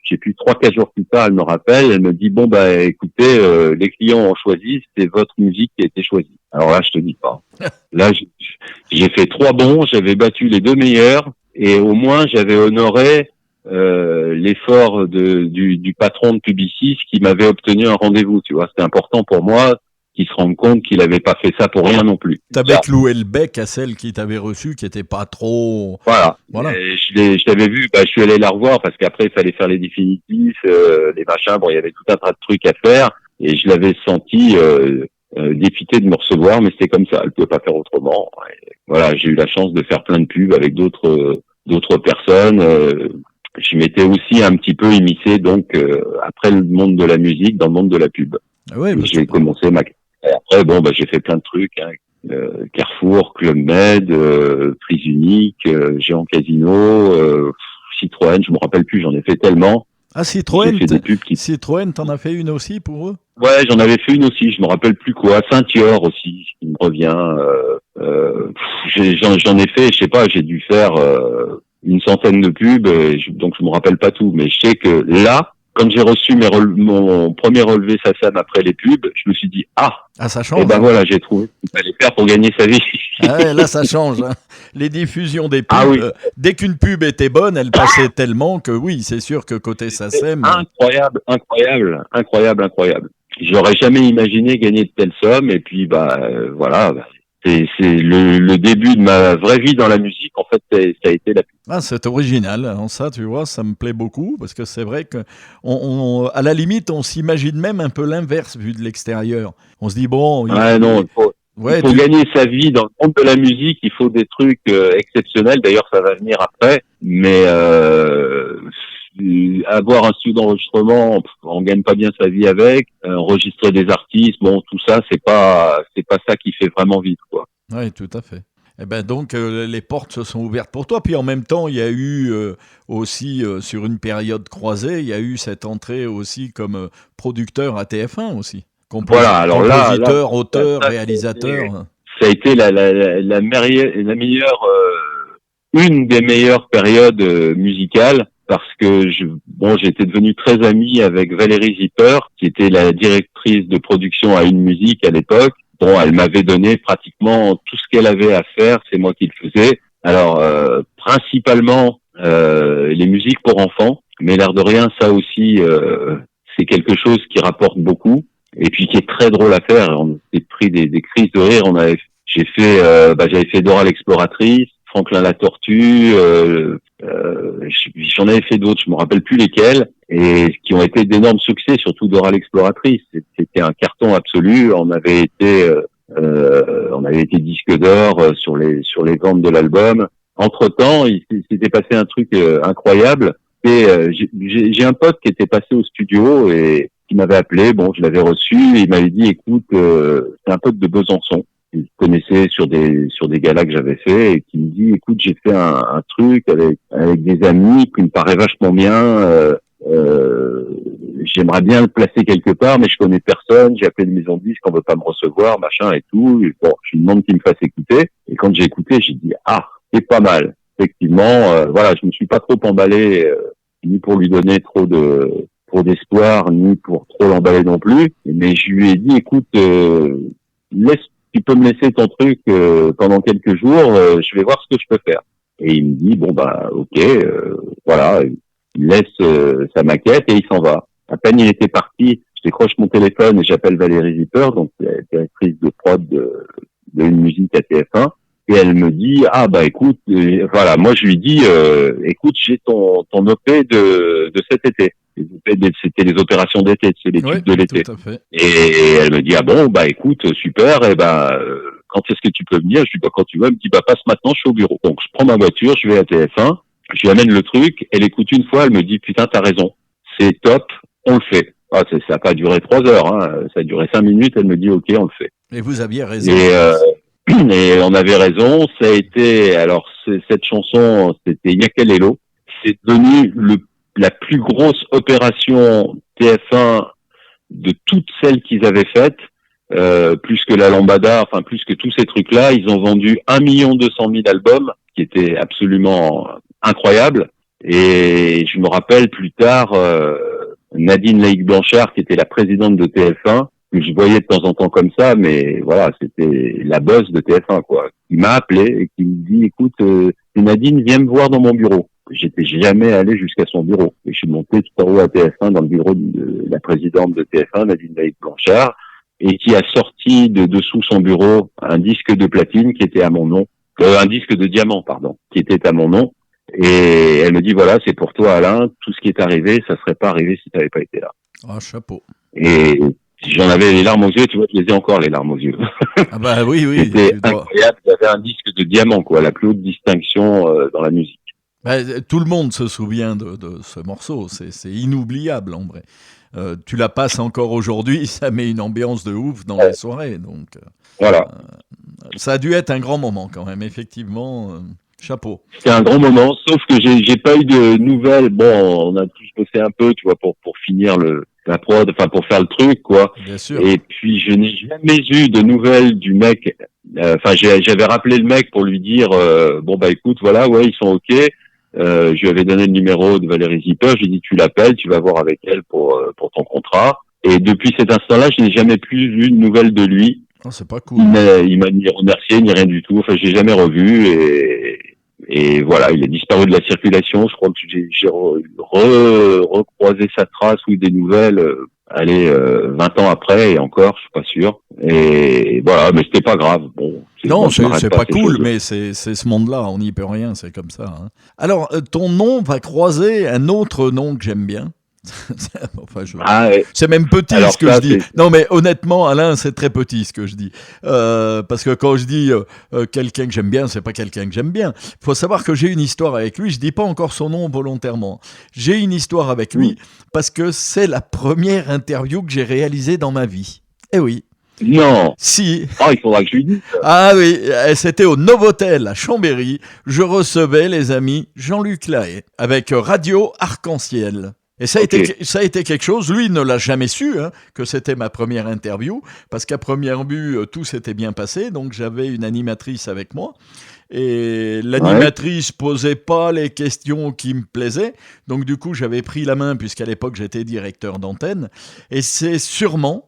j'ai plus 3-4 jours plus tard, elle me rappelle, elle me dit, bon, bah, écoutez, les clients ont choisi, c'est votre musique qui a été choisie. Alors là, je te dis pas. Là, j'ai fait 3 bons, j'avais battu les 2 meilleurs, et au moins, j'avais honoré l'effort du patron de Publicis qui m'avait obtenu un rendez-vous, tu vois. C'était important pour moi qu'il se rende compte qu'il avait pas fait ça pour rien non plus. T'avais cloué le bec à celle qui t'avait reçu, qui était pas trop... Voilà. Je l'avais vu, bah, je suis allé la revoir parce qu'après, il fallait faire les définitifs, les machins. Bon, il y avait tout un tas de trucs à faire et je l'avais senti dépité de me recevoir, mais c'était comme ça. Elle pouvait pas faire autrement. Et voilà, j'ai eu la chance de faire plein de pubs avec d'autres personnes. Je m'étais aussi un petit peu immiscé, donc, après le monde de la musique, dans le monde de la pub. Ouais, j'ai commencé ma... Et après, bon, bah, j'ai fait plein de trucs, hein. Carrefour, Club Med, Prise Unique, Géant Casino, Citroën, je me rappelle plus, j'en ai fait tellement. Ah, Citroën, Citroën, t'en as fait une aussi pour eux? Ouais, j'en avais fait une aussi, je me rappelle plus quoi. Saint-Yor aussi, qui me revient. J'en ai fait, je sais pas, j'ai dû faire une centaine de pubs, donc je me rappelle pas tout, mais je sais que là, quand j'ai reçu mon premier relevé SACEM après les pubs, je me suis dit, ça change. Et ben voilà, j'ai trouvé ce qu'il fallait faire pour gagner sa vie. Ah ouais, là, ça change. Hein. Les diffusions des pubs, dès qu'une pub était bonne, elle passait tellement que oui, c'est sûr que côté SACEM... Incroyable. J'aurais jamais imaginé gagner de telles sommes, et puis voilà... C'est le début de ma vraie vie dans la musique, en fait, ça a été la pub. Ah, c'est original, hein, ça, tu vois, ça me plaît beaucoup, parce que c'est vrai que, à la limite, on s'imagine même un peu l'inverse vu de l'extérieur. On se dit, bon... il faut gagner sa vie dans le monde de la musique, il faut des trucs exceptionnels, d'ailleurs, ça va venir après, mais avoir un studio d'enregistrement, on gagne pas bien sa vie avec. Enregistrer des artistes, bon, tout ça, c'est pas ça qui fait vraiment vivre, quoi. Oui, tout à fait. Eh ben donc les portes se sont ouvertes pour toi. Puis en même temps, il y a eu aussi sur une période croisée, il y a eu cette entrée aussi comme producteur à TF1 aussi. Compositeur, auteur, réalisateur. Ça a été la meilleure, une des meilleures périodes musicales. Parce que j'étais devenu très ami avec Valérie Zipper, qui était la directrice de production à Une Musique à l'époque. Bon, elle m'avait donné pratiquement tout ce qu'elle avait à faire, c'est moi qui le faisais. Alors, principalement les musiques pour enfants, mais l'air de rien, ça aussi, c'est quelque chose qui rapporte beaucoup et puis qui est très drôle à faire. On s'est pris des crises de rire. J'avais fait Dora l'exploratrice, Franklin la tortue, j'en avais fait d'autres, je me rappelle plus lesquels, et qui ont été d'énormes succès, surtout Dora l'exploratrice. C'était un carton absolu. On avait été disque d'or sur les ventes de l'album. Entre-temps, il s'était passé un truc incroyable. Et j'ai un pote qui était passé au studio et qui m'avait appelé. Bon, je l'avais reçu et il m'avait dit, écoute, c'est un pote de Besançon. Il connaissait sur des galas que j'avais fait et qui me dit, écoute, j'ai fait un truc avec des amis qui me paraît vachement bien. J'aimerais bien le placer quelque part, mais je connais personne. J'ai appelé une maison de disques, on veut pas me recevoir, machin et tout. Et bon, je lui demande qu'il me fasse écouter. Et quand j'ai écouté, j'ai dit, c'est pas mal. Effectivement, voilà, je me suis pas trop emballé, ni pour lui donner trop d'espoir, ni pour trop l'emballer non plus. Mais je lui ai dit, écoute, tu peux me laisser ton truc pendant quelques jours, je vais voir ce que je peux faire. Et il me dit, ok, voilà, il laisse sa maquette et il s'en va. À peine il était parti, je décroche mon téléphone et j'appelle Valérie Zipper, donc la directrice de prod de Une Musique à TF1, et elle me dit, écoute, voilà, moi je lui dis, écoute, j'ai ton OP de cet été. C'était les opérations d'été, c'est les tubes de l'été. Tout à fait. Et elle me dit, ah bon, bah écoute, super, et quand est-ce que tu peux venir? Je dis, bah quand tu veux. Elle me dit, bah passe maintenant, je suis au bureau. Donc je prends ma voiture, je vais à TF1, je lui amène le truc, elle écoute une fois, elle me dit, putain, t'as raison, c'est top, on le fait. Ah, ça n'a pas duré 3 heures, hein. Ça a duré 5 minutes, elle me dit, ok, on le fait. Et vous aviez raison. Et on avait raison, ça a été, alors cette chanson, c'était Yakalelo, c'est devenu la plus grosse opération TF1 de toutes celles qu'ils avaient faites, plus que la Lambada, enfin plus que tous ces trucs-là. Ils ont vendu 1 200 000 albums, qui était absolument incroyable. Et je me rappelle plus tard, Nadine Laïc-Blanchard, qui était la présidente de TF1, que je voyais de temps en temps comme ça, mais voilà, c'était la boss de TF1, quoi. Qui m'a appelé et qui me dit, écoute, Nadine, viens me voir dans mon bureau. J'étais jamais allé jusqu'à son bureau. Et je suis monté tout en haut à TF1 dans le bureau de la présidente de TF1, Nadine Laïc-Blanchard, et qui a sorti de dessous son bureau un disque de platine qui était à mon nom, un disque de diamant, pardon, qui était à mon nom. Et elle me dit, voilà, c'est pour toi, Alain, tout ce qui est arrivé, ça serait pas arrivé si tu n'avais pas été là. Ah, chapeau. Et j'en avais les larmes aux yeux, tu vois, je les ai encore, les larmes aux yeux. Ah bah oui. C'était incroyable, il y avait un disque de diamant, quoi, la plus haute distinction dans la musique. Bah, tout le monde se souvient de ce morceau, c'est inoubliable en vrai. Tu la passes encore aujourd'hui, ça met une ambiance de ouf dans les soirées. Donc, voilà. Ça a dû être un grand moment quand même, effectivement. Chapeau. C'était un grand moment, sauf que j'ai pas eu de nouvelles. Bon, on a tous bossé un peu, tu vois, pour finir la prod, enfin pour faire le truc, quoi. Bien sûr. Et puis je n'ai jamais eu de nouvelles du mec. Enfin, j'avais rappelé le mec pour lui dire, bon bah écoute, voilà, ouais, ils sont ok. Je lui avais donné le numéro de Valérie Zipper. J'ai dit, tu l'appelles, tu vas voir avec elle pour ton contrat. Et depuis cet instant-là, je n'ai jamais plus vu de nouvelles de lui. Oh, c'est pas cool. Il m'a ni remercié ni rien du tout. Enfin, je l'ai jamais revu et voilà, il a disparu de la circulation. Je crois que j'ai recroisé sa trace ou des nouvelles. 20 ans après et encore, je suis pas sûr. Et voilà, mais c'était pas grave. Bon, non, c'est pas cool, mais c'est ce monde-là, on n'y peut rien, c'est comme ça. Hein. Alors, ton nom va croiser un autre nom que j'aime bien. Enfin, c'est même petit. Alors, ce que je dis. Non, mais honnêtement, Alain, c'est très petit ce que je dis. Parce que quand je dis quelqu'un que j'aime bien, c'est pas quelqu'un que j'aime bien. Il faut savoir que j'ai une histoire avec lui. Je dis pas encore son nom volontairement. J'ai une histoire avec lui parce que c'est la première interview que j'ai réalisée dans ma vie. Eh oui. Non. Si. Ah, il faudra que je lui dise. Ah oui, c'était au Novotel à Chambéry. Je recevais les amis Jean-Luc Lahaye avec Radio Arc-en-Ciel. Et ça a été quelque chose, lui il ne l'a jamais su, hein, que c'était ma première interview, parce qu'à première vue, tout s'était bien passé, donc j'avais une animatrice avec moi, et l'animatrice posait pas les questions qui me plaisaient, donc du coup j'avais pris la main, puisqu'à l'époque j'étais directeur d'antenne, et c'est sûrement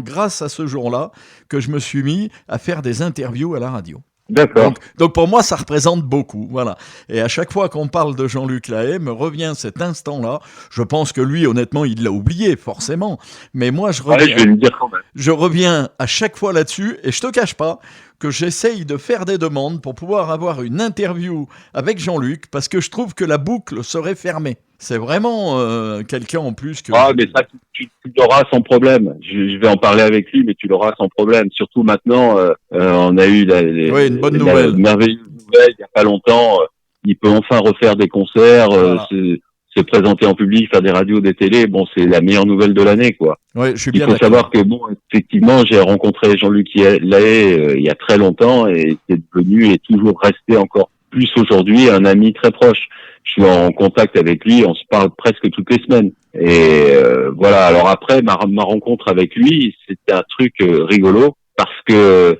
grâce à ce jour-là que je me suis mis à faire des interviews à la radio. D'accord. Donc pour moi, ça représente beaucoup, voilà. Et à chaque fois qu'on parle de Jean-Luc Lahaye, me revient cet instant-là. Je pense que lui, honnêtement, il l'a oublié, forcément. Mais moi, je vais lui dire quand même. Je reviens à chaque fois là-dessus, et je te cache pas que j'essaye de faire des demandes pour pouvoir avoir une interview avec Jean-Luc, parce que je trouve que la boucle serait fermée. C'est vraiment quelqu'un en plus que... Ah, mais ça, tu l'auras sans problème. Je vais en parler avec lui, mais tu l'auras sans problème. Surtout maintenant, on a eu une bonne nouvelle. La merveilleuse nouvelle il n'y a pas longtemps. Il peut enfin refaire des concerts, se présenter en public, faire des radios, des télés. Bon, c'est la meilleure nouvelle de l'année, quoi. Ouais, je suis bien d'accord. Il faut savoir que, bon, effectivement, j'ai rencontré Jean-Luc Lahaye il y a très longtemps et c'est devenu et toujours resté encore plus aujourd'hui un ami très proche. Je suis en contact avec lui, on se parle presque toutes les semaines. Et voilà, alors après, ma rencontre avec lui, c'était un truc rigolo, parce que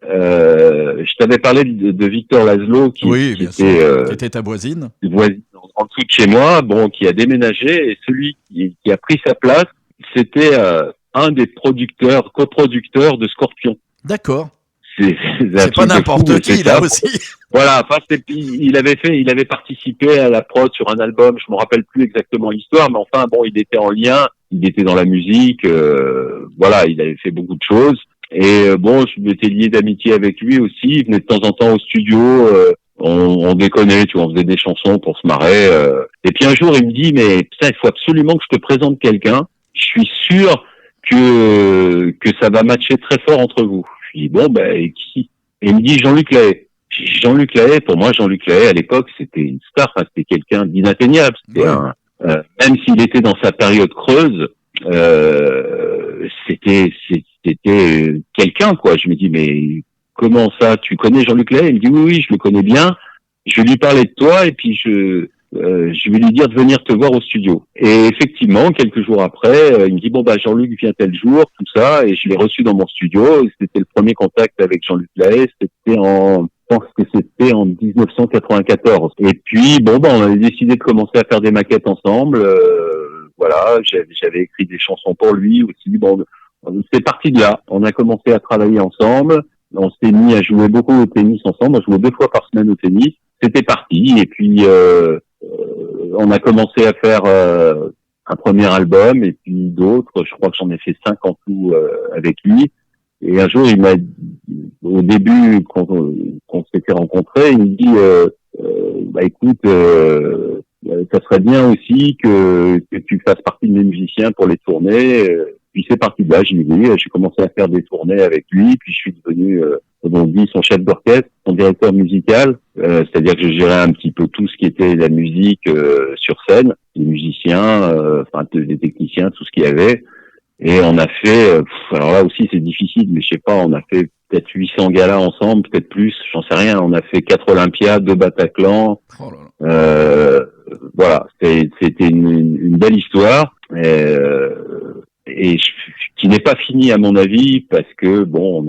je t'avais parlé de Victor Laszlo, qui était ta voisine en dessous de chez moi, bon, qui a déménagé, et celui qui a pris sa place, c'était un des coproducteurs de Scorpion. D'accord. C'est pas n'importe qui, là aussi. Voilà, enfin, il avait participé à la prod sur un album, je me rappelle plus exactement l'histoire, mais enfin, bon, il était en lien, il était dans la musique, voilà, il avait fait beaucoup de choses. Et bon, je m'étais lié d'amitié avec lui aussi, il venait de temps en temps au studio, on déconnait, tu vois, on faisait des chansons pour se marrer. Et puis un jour, il me dit, mais putain, il faut absolument que je te présente quelqu'un. Je suis sûr que ça va matcher très fort entre vous. Je lui dis, bon, ben, qui? Et il me dit Jean-Luc Lahaye. Jean-Luc Lahaye, pour moi, Jean-Luc Lahaye, à l'époque, c'était une star, enfin, c'était quelqu'un d'inatteignable. C'était même s'il était dans sa période creuse, c'était quelqu'un, quoi. Je me dis, mais comment ça, tu connais Jean-Luc Lahaye? Il me dit, oui, je le connais bien. Je vais lui parler de toi et puis je vais lui dire de venir te voir au studio. Et effectivement, quelques jours après, il me dit, bon, bah, Jean-Luc vient tel jour, tout ça, et je l'ai reçu dans mon studio. Et c'était le premier contact avec Jean-Luc Lahaye. Je pense que c'était en 1994. Et puis, bon, bah, on avait décidé de commencer à faire des maquettes ensemble. Voilà, j'avais écrit des chansons pour lui aussi. Bon, c'est parti de là. On a commencé à travailler ensemble. On s'est mis à jouer beaucoup au tennis ensemble. On jouait 2 fois par semaine au tennis. C'était parti. Et puis, on a commencé à faire un premier album et puis d'autres. Je crois que j'en ai fait 5 en tout avec lui. Et un jour, il m'a, au début, quand on s'était rencontrés, il me dit, bah écoute, ça serait bien aussi que tu fasses partie de mes musiciens pour les tournées. Puis c'est parti de là, j'ai dit oui, j'ai commencé à faire des tournées avec lui, puis je suis devenu, comme on dit, son chef d'orchestre, son directeur musical, c'est-à-dire que je gérais un petit peu tout ce qui était la musique sur scène, les musiciens, enfin les techniciens, tout ce qu'il y avait. Et on a fait, alors là aussi c'est difficile, mais je sais pas, on a fait peut-être 800 galas ensemble, peut-être plus, j'en sais rien. On a fait 4 Olympiades, 2 Bataclan. Oh là là. Voilà, c'était une belle histoire. Qui n'est pas fini à mon avis parce que bon,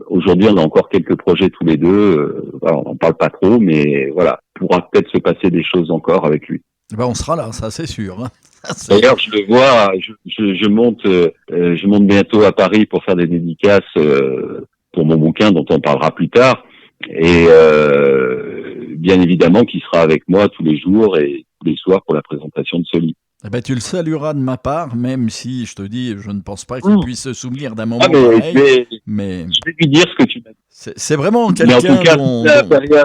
aujourd'hui on a encore quelques projets tous les deux. Voilà, on n'en parle pas trop, mais voilà, pourra peut-être se passer des choses encore avec lui. Ben on sera là, ça c'est sûr. Hein. D'ailleurs, je le vois, je monte bientôt à Paris pour faire des dédicaces pour mon bouquin dont on parlera plus tard. Et bien évidemment, qui sera avec moi tous les jours et tous les soirs pour la présentation de ce livre. Eh ben, tu le salueras de ma part, même si je te dis, je ne pense pas qu'il puisse se souvenir d'un moment mais pareil. Mais je vais lui dire ce que tu m'as dit. C'est vraiment quelqu'un mais en tout cas,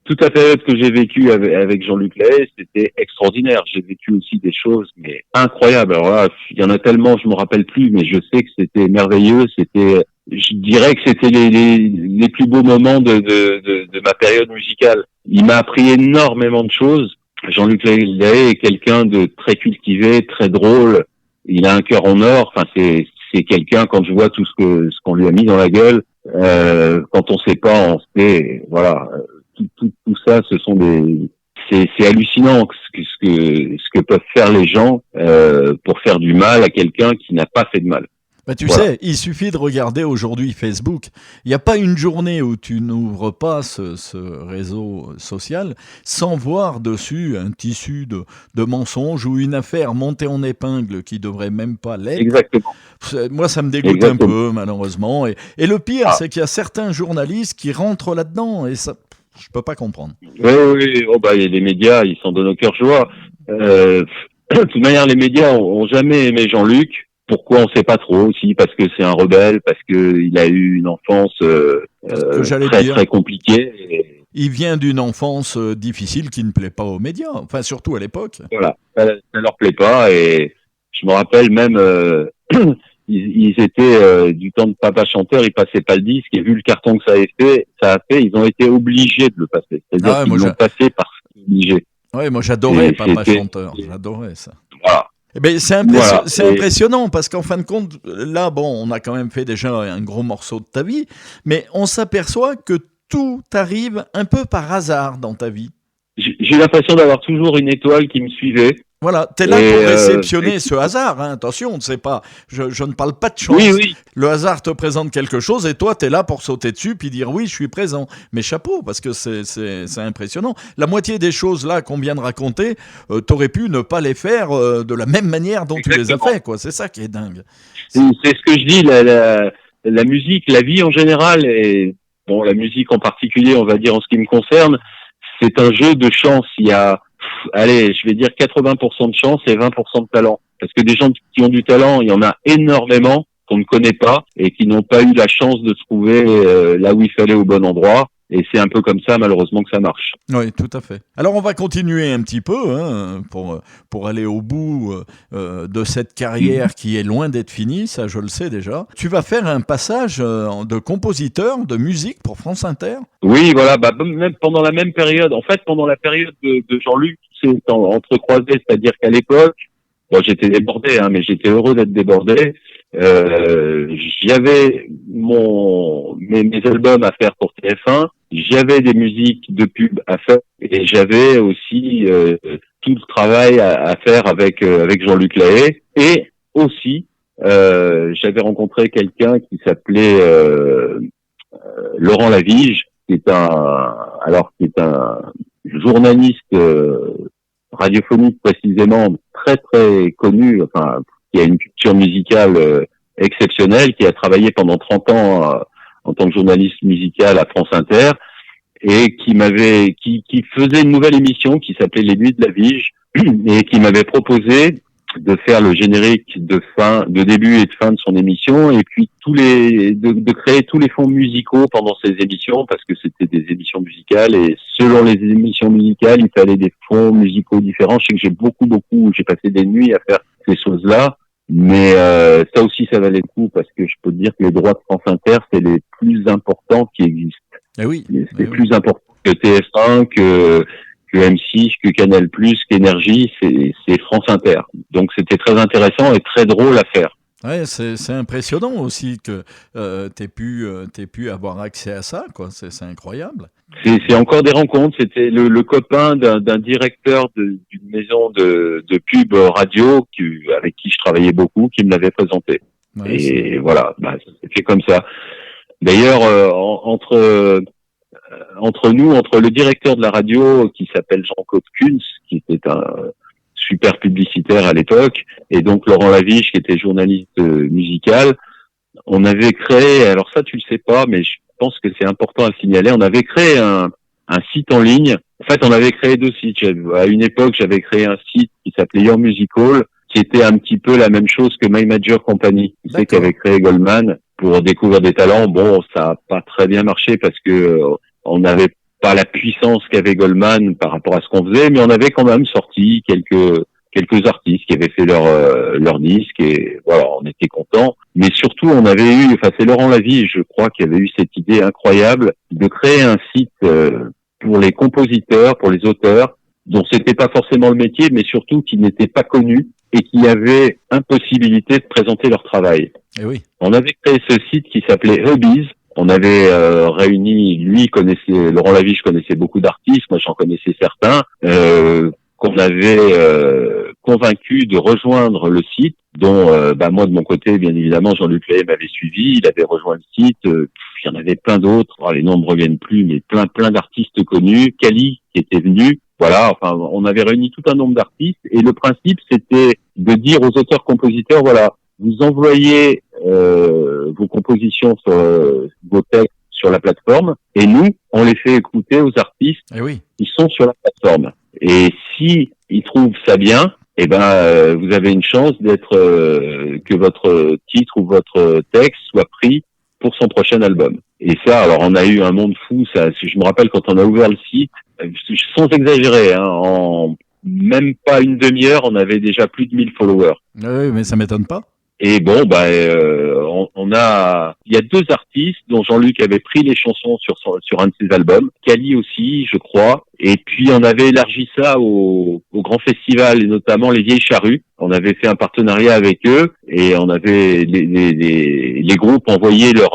toute la période que j'ai vécue avec Jean-Luc Lahaye, c'était extraordinaire. J'ai vécu aussi des choses mais incroyables. Alors là, il y en a tellement, je me rappelle plus, mais je sais que c'était merveilleux. Je dirais que c'était les plus beaux moments de ma période musicale. Il m'a appris énormément de choses. Jean-Luc Lahaye est quelqu'un de très cultivé, très drôle. Il a un cœur en or. Enfin, c'est quelqu'un, quand je vois tout ce qu'on lui a mis dans la gueule, quand on sait pas, on sait, voilà. Tout ça, ce sont c'est hallucinant ce que peuvent faire les gens pour faire du mal à quelqu'un qui n'a pas fait de mal. Bah, tu sais, il suffit de regarder aujourd'hui Facebook. Il n'y a pas une journée où tu n'ouvres pas ce réseau social sans voir dessus un tissu de mensonges ou une affaire montée en épingle qui devrait même pas l'être. Exactement. Moi, ça me dégoûte un peu, malheureusement. Et le pire, c'est qu'il y a certains journalistes qui rentrent là-dedans et ça, je peux pas comprendre. Oui. Oh, bah, les médias, ils s'en donnent au cœur joie. De toute manière, les médias ont jamais aimé Jean-Luc. Pourquoi on sait pas trop aussi, parce que c'est un rebelle, parce que il a eu une enfance très compliquée. Et... Il vient d'une enfance difficile qui ne plaît pas aux médias, enfin surtout à l'époque. Voilà, ça leur plaît pas et je me rappelle même ils étaient du temps de Papa Chanteur, ils passaient pas le disque et vu le carton que ça a fait, ils ont été obligés de le passer. C'est-à-dire qu'ils l'ont passé parce qu'ils étaient obligés. Ouais, moi j'adorais Papa Chanteur, j'adorais ça. Voilà. Eh ben, c'est impressionnant parce qu'en fin de compte, là, bon, on a quand même fait déjà un gros morceau de ta vie, mais on s'aperçoit que tout arrive un peu par hasard dans ta vie. J'ai l'impression d'avoir toujours une étoile qui me suivait. Voilà, t'es là pour réceptionner ce hasard, hein. Attention, c'est pas, je ne parle pas de chance. Oui. Le hasard te présente quelque chose et toi, t'es là pour sauter dessus puis dire oui, je suis présent. Mais chapeau, parce que c'est impressionnant. La moitié des choses là qu'on vient de raconter, t'aurais pu ne pas les faire de la même manière dont tu les as fait, quoi. C'est ça qui est dingue. C'est ce que je dis, la musique, la vie en général, et bon, la musique en particulier, on va dire en ce qui me concerne, c'est un jeu de chance. Il y a allez, je vais dire 80% de chance et 20% de talent. Parce que des gens qui ont du talent, il y en a énormément qu'on ne connaît pas et qui n'ont pas eu la chance de se trouver là où il fallait au bon endroit. Et c'est un peu comme ça, malheureusement, que ça marche. Oui, tout à fait. Alors, on va continuer un petit peu pour aller au bout de cette carrière qui est loin d'être finie, ça je le sais déjà. Tu vas faire un passage de compositeur de musique pour France Inter ? Oui, voilà, même pendant la même période, en fait, pendant la période de Jean-Luc, c'est entrecroisé, c'est-à-dire qu'à l'époque, bon, j'étais débordé, mais j'étais heureux d'être débordé. J'avais mes albums à faire pour TF1, j'avais des musiques de pub à faire et j'avais aussi tout le travail à faire avec Jean-Luc Lahaye, et aussi j'avais rencontré quelqu'un qui s'appelait Laurent Lavige, qui est un journaliste radiophonique précisément très très connu, enfin qui a une culture musicale exceptionnelle, qui a travaillé pendant 30 ans en tant que journaliste musical à France Inter, et qui faisait une nouvelle émission qui s'appelait Les Nuits de la Vige, et qui m'avait proposé de faire le générique de début et de fin de son émission, et puis de créer tous les fonds musicaux pendant ces émissions, parce que c'était des émissions musicales, et selon les émissions musicales, il fallait des fonds musicaux différents. Je sais que j'ai passé des nuits à faire ces choses-là, mais ça aussi, ça valait le coup, parce que je peux te dire que les droits de France Inter, c'est les plus importants qui existent. Eh oui. C'est plus important que TF1, que M6, que Canal+, qu'Énergie, c'est France Inter. Donc c'était très intéressant et très drôle à faire. Ouais, c'est impressionnant aussi que t'aies pu avoir accès à ça, quoi. C'est incroyable. C'est encore des rencontres. C'était le copain d'un directeur d'une maison de pub radio avec qui je travaillais beaucoup, qui me l'avait présenté. Ouais, et voilà, ça s'est fait comme ça. D'ailleurs, entre nous, entre le directeur de la radio qui s'appelle Jean-Claude Kunz, qui était un super publicitaire à l'époque, et donc Laurent Lavige, qui était journaliste musical, on avait créé, alors ça tu le sais pas, mais je pense que c'est important à signaler, on avait créé un site en ligne. En fait, on avait créé 2 sites. À une époque, j'avais créé un site qui s'appelait Your Musical, qui était un petit peu la même chose que My Major Company, tu sais, qu'avait créé Goldman pour découvrir des talents. Bon, ça a pas très bien marché parce que on n'avait pas la puissance qu'avait Goldman par rapport à ce qu'on faisait, mais on avait quand même sorti quelques artistes qui avaient fait leur disque, et voilà, on était contents. Mais surtout, c'est Laurent Lavige, je crois, qui avait eu cette idée incroyable de créer un site pour les compositeurs, pour les auteurs, dont c'était pas forcément le métier, mais surtout qui n'étaient pas connus et qui avaient impossibilité de présenter leur travail. Et oui. On avait créé ce site qui s'appelait Hubbies. On avait réuni, Laurent Lavige connaissait beaucoup d'artistes, moi j'en connaissais certains, qu'on avait convaincu de rejoindre le site, dont moi de mon côté, bien évidemment, Jean-Luc Lahaye m'avait suivi, il avait rejoint le site, il y en avait plein d'autres, les noms ne me reviennent plus, mais plein d'artistes connus, Cali qui était venu, voilà, enfin on avait réuni tout un nombre d'artistes, et le principe c'était de dire aux auteurs-compositeurs, voilà, vous envoyez vos compositions sur vos textes sur la plateforme, et nous, on les fait écouter aux artistes qui sont sur la plateforme. Et si ils trouvent ça bien, vous avez une chance que votre titre ou votre texte soit pris pour son prochain album. Et ça, alors on a eu un monde fou. Ça, je me rappelle quand on a ouvert le site, sans exagérer, en même pas une demi-heure, on avait déjà plus de 1000 followers. Oui, mais ça m'étonne pas. Et bon, il y a 2 artistes dont Jean-Luc avait pris les chansons sur un de ses albums, Cali aussi, je crois. Et puis on avait élargi ça au grand festival, et notamment les Vieilles Charrues. On avait fait un partenariat avec eux, et on avait les groupes envoyaient leur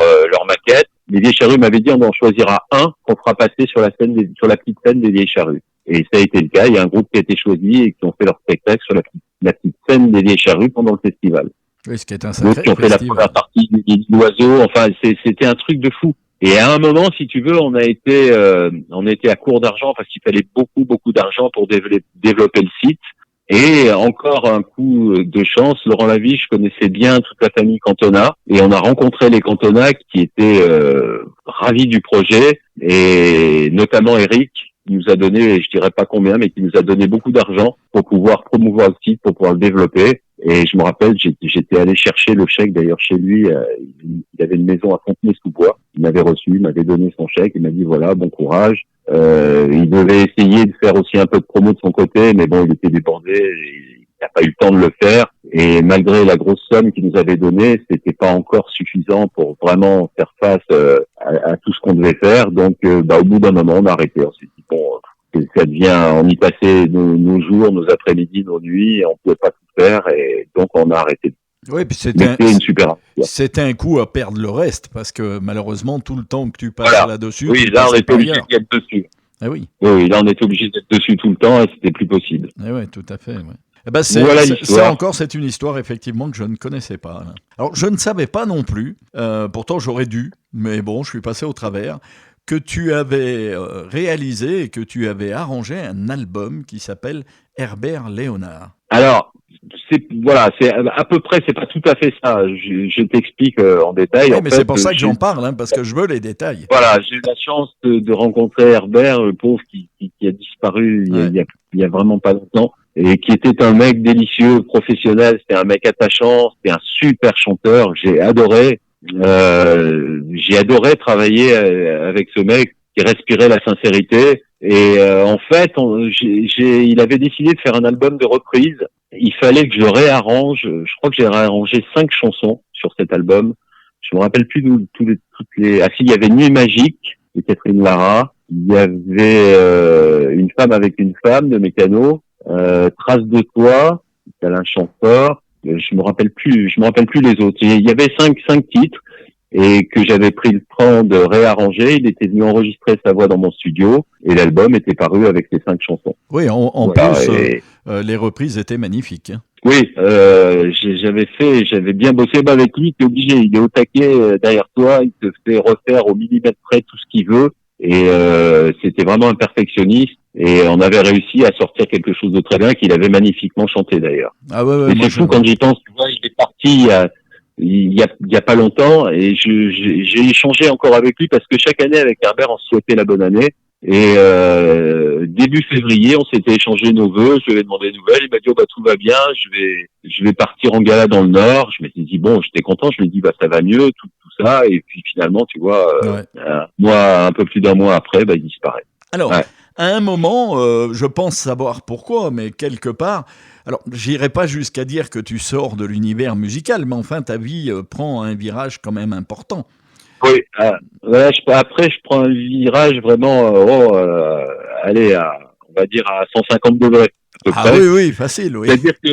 maquette. Les Vieilles Charrues m'avaient dit on en choisira un qu'on fera passer sur la petite scène des Vieilles Charrues. Et ça a été le cas. Il y a un groupe qui a été choisi et qui ont fait leur spectacle sur la petite scène des Vieilles Charrues pendant le festival. Oui, ce qui est un sacré festival. Donc, qui ont fait la première partie du l'oiseau. Enfin, c'était un truc de fou. Et à un moment, si tu veux, on était à court d'argent parce qu'il fallait beaucoup d'argent pour développer le site. Et encore un coup de chance, Laurent Lavige connaissait bien toute la famille Cantona, et on a rencontré les Cantona qui étaient ravis du projet, et notamment Eric, qui nous a donné, je dirais pas combien, mais qui nous a donné beaucoup d'argent pour pouvoir promouvoir le site, pour pouvoir le développer. Et je me rappelle, j'étais allé chercher le chèque d'ailleurs chez lui. Il avait une maison à Fontenay-sous-Bois. Il m'avait reçu, il m'avait donné son chèque. Il m'a dit voilà, bon courage. Il devait essayer de faire aussi un peu de promo de son côté, mais bon, il était débordé. Il n'a pas eu le temps de le faire. Et malgré la grosse somme qu'il nous avait donnée, c'était pas encore suffisant pour vraiment faire face à tout ce qu'on devait faire. Donc, au bout d'un moment, on a arrêté. On s'est dit bon, ça devient, on y passait nos jours, nos après-midi, nos nuits, et on pouvait pas tout faire, et donc on a arrêté. Oui, puis c'était une super aventure. C'était un coup à perdre le reste, parce que malheureusement, tout le temps que tu passes là-dessus... Oui, là, on était obligé d'être dessus. Ah oui. Oui, là, on était obligé d'être dessus tout le temps, et c'était plus possible. Oui, tout à fait, oui. Ça encore, c'est une histoire effectivement que je ne connaissais pas. Là. Alors, je ne savais pas non plus, pourtant j'aurais dû, mais bon, je suis passé au travers, que tu avais réalisé et que tu avais arrangé un album qui s'appelle Herbert Léonard. Alors, c'est à peu près, c'est pas tout à fait ça. Je t'explique en détail. Oui, mais c'est pour ça que j'en parle, parce que je veux les détails. Voilà, j'ai eu la chance de rencontrer Herbert, le pauvre qui a disparu il y a vraiment pas longtemps, et qui était un mec délicieux, professionnel. C'était un mec attachant, c'était un super chanteur. J'ai adoré travailler avec ce mec qui respirait la sincérité. Et en fait, il avait décidé de faire un album de reprises. Il fallait que je réarrange. Je crois que j'ai réarrangé 5 chansons sur cet album. Je me rappelle plus toutes les. Ah si, il y avait Nuit magique de Catherine Lara. Il y avait Une femme avec une femme de Mécano. Trace de toi d'Alain Chamfort. Je me rappelle plus les autres. Il y avait 5 titres et que j'avais pris le temps de réarranger. Il était venu enregistrer sa voix dans mon studio et l'album était paru avec ces 5 chansons. Oui, en plus, les reprises étaient magnifiques. Hein. Oui, j'avais bien bossé avec lui. T'es obligé, il est au taquet derrière toi. Il te fait refaire au millimètre près tout ce qu'il veut. Et c'était vraiment un perfectionniste. Et on avait réussi à sortir quelque chose de très bien qu'il avait magnifiquement chanté d'ailleurs. Ah ouais, et c'est fou quand j'y pense. Tu vois, il est parti il y a pas longtemps et j'ai échangé encore avec lui parce que chaque année avec Herbert on se souhaitait la bonne année. Et début février, on s'était échangé nos vœux. Je lui ai demandé des nouvelles. Il m'a dit tout va bien. Je vais partir en gala dans le Nord. Je m'étais dit j'étais content. Je lui ai dit ça va mieux tout ça. Et puis finalement, tu vois, un peu plus d'un mois après, il disparaît. Alors. Ouais. À un moment, je pense savoir pourquoi, mais quelque part, alors j'irai pas jusqu'à dire que tu sors de l'univers musical, mais enfin ta vie prend un virage quand même important. Oui, après je prends un virage vraiment, on va dire à 150 degrés. À peu près. Oui, facile, oui. C'est-à-dire que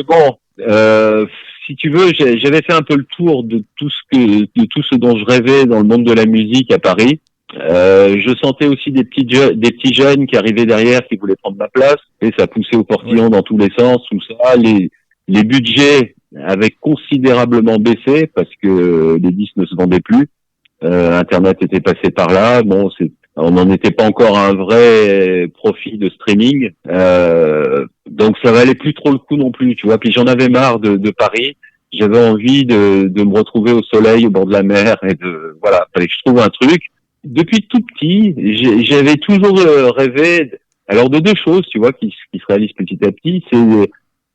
si tu veux, j'avais fait un peu le tour de tout ce dont je rêvais dans le monde de la musique à Paris. Je sentais aussi des petits jeunes qui arrivaient derrière, qui voulaient prendre ma place, et ça poussait au portillon dans tous les sens, tout ça. Les budgets avaient considérablement baissé parce que les disques ne se vendaient plus. Internet était passé par là. On n'en était pas encore à un vrai profit de streaming, donc ça valait plus trop le coup non plus, tu vois. Puis j'en avais marre de Paris. J'avais envie de me retrouver au soleil, au bord de la mer, et fallait que je trouve un truc. Depuis tout petit, j'avais toujours rêvé, alors de 2 choses, tu vois, qui se réalisent petit à petit.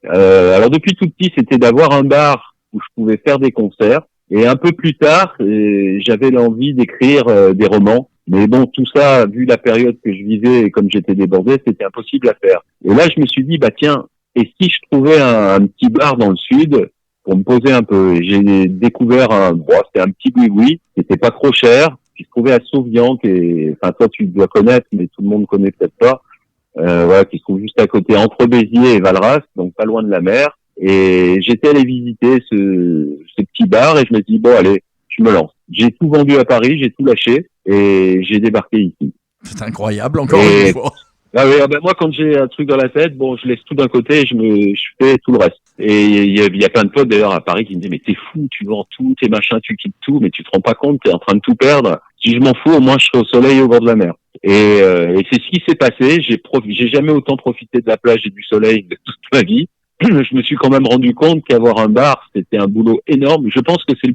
Alors depuis tout petit, c'était d'avoir un bar où je pouvais faire des concerts. Et un peu plus tard, j'avais l'envie d'écrire des romans. Mais bon, tout ça, vu la période que je vivais et comme j'étais débordé, c'était impossible à faire. Et là, je me suis dit, tiens, et si je trouvais un petit bar dans le sud pour me poser un peu. Et j'ai découvert c'était un petit boui-boui, qui était pas trop cher, qui se trouvait à Sauvian, toi tu dois connaître, mais tout le monde connaît peut-être pas, qui se trouve juste à côté, entre Béziers et Valras, donc pas loin de la mer. Et j'étais allé visiter ce petit bar et je me suis dit, allez, je me lance. J'ai tout vendu à Paris, j'ai tout lâché et j'ai débarqué ici. C'est incroyable, encore une fois. Moi, quand j'ai un truc dans la tête, je laisse tout d'un côté et je fais tout le reste. Et il y a plein de potes d'ailleurs à Paris qui me disent mais t'es fou, tu vends tout, tes machins, tu quittes tout, mais tu te rends pas compte, t'es en train de tout perdre. Si je m'en fous, au moins je serai au soleil au bord de la mer. Et c'est ce qui s'est passé. J'ai jamais autant profité de la plage et du soleil de toute ma vie. Je me suis quand même rendu compte qu'avoir un bar, c'était un boulot énorme. Je pense que c'est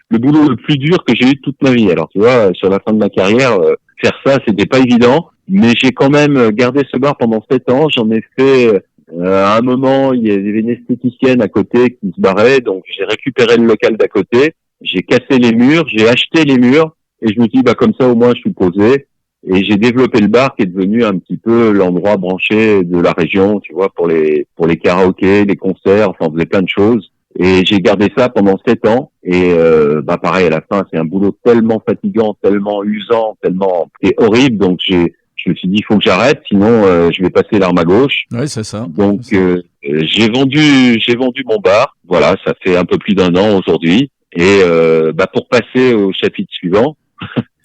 le boulot le plus dur que j'ai eu toute ma vie. Alors tu vois, sur la fin de ma carrière, faire ça, c'était pas évident. Mais j'ai quand même gardé ce bar pendant 7 ans. J'en ai fait À un moment, il y avait une esthéticienne à côté qui se barrait, donc j'ai récupéré le local d'à côté, j'ai cassé les murs, j'ai acheté les murs, et je me dis, bah comme ça au moins je suis posé. Et j'ai développé le bar qui est devenu un petit peu l'endroit branché de la région, tu vois, pour les karaokés, les concerts, enfin on faisait plein de choses. Et j'ai gardé ça pendant 7 ans. Et bah pareil, à la fin, c'est un boulot tellement fatigant, tellement usant, tellement c'est horrible. Donc je me suis dit, il faut que j'arrête, sinon je vais passer l'arme à gauche. Oui, c'est ça. Donc C'est ça. j'ai vendu mon bar. Voilà, ça fait un peu plus d'un an aujourd'hui. Et bah pour passer au chapitre suivant,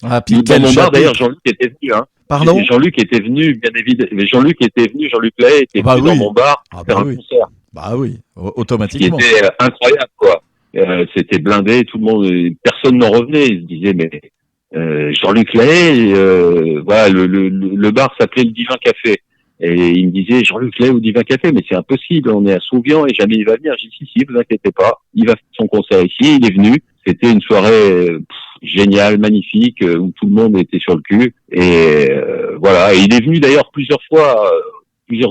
Ah, puis dans quel mon bar chapitre. d'ailleurs, Jean-Luc était venu. Hein. Pardon? Jean-Luc était venu, bien évidemment. Mais Jean-Luc était venu, Jean-Luc Lay était Bah venu dans oui. mon bar Ah faire bah un oui. concert, Bah oui, qui automatiquement. était incroyable, quoi. C'était blindé, tout le monde, personne n'en revenait. Ils se disaient, mais Jean-Luc Lay, voilà, le bar s'appelait le Divin Café. Et il me disait, Jean-Luc Lay au Divin Café, mais c'est impossible, on est à Souvian et jamais il va venir. J'ai dit, si, vous inquiétez pas, il va faire son concert ici, il est venu. C'était une soirée géniale, magnifique, où tout le monde était sur le cul. Et voilà, et il est venu d'ailleurs plusieurs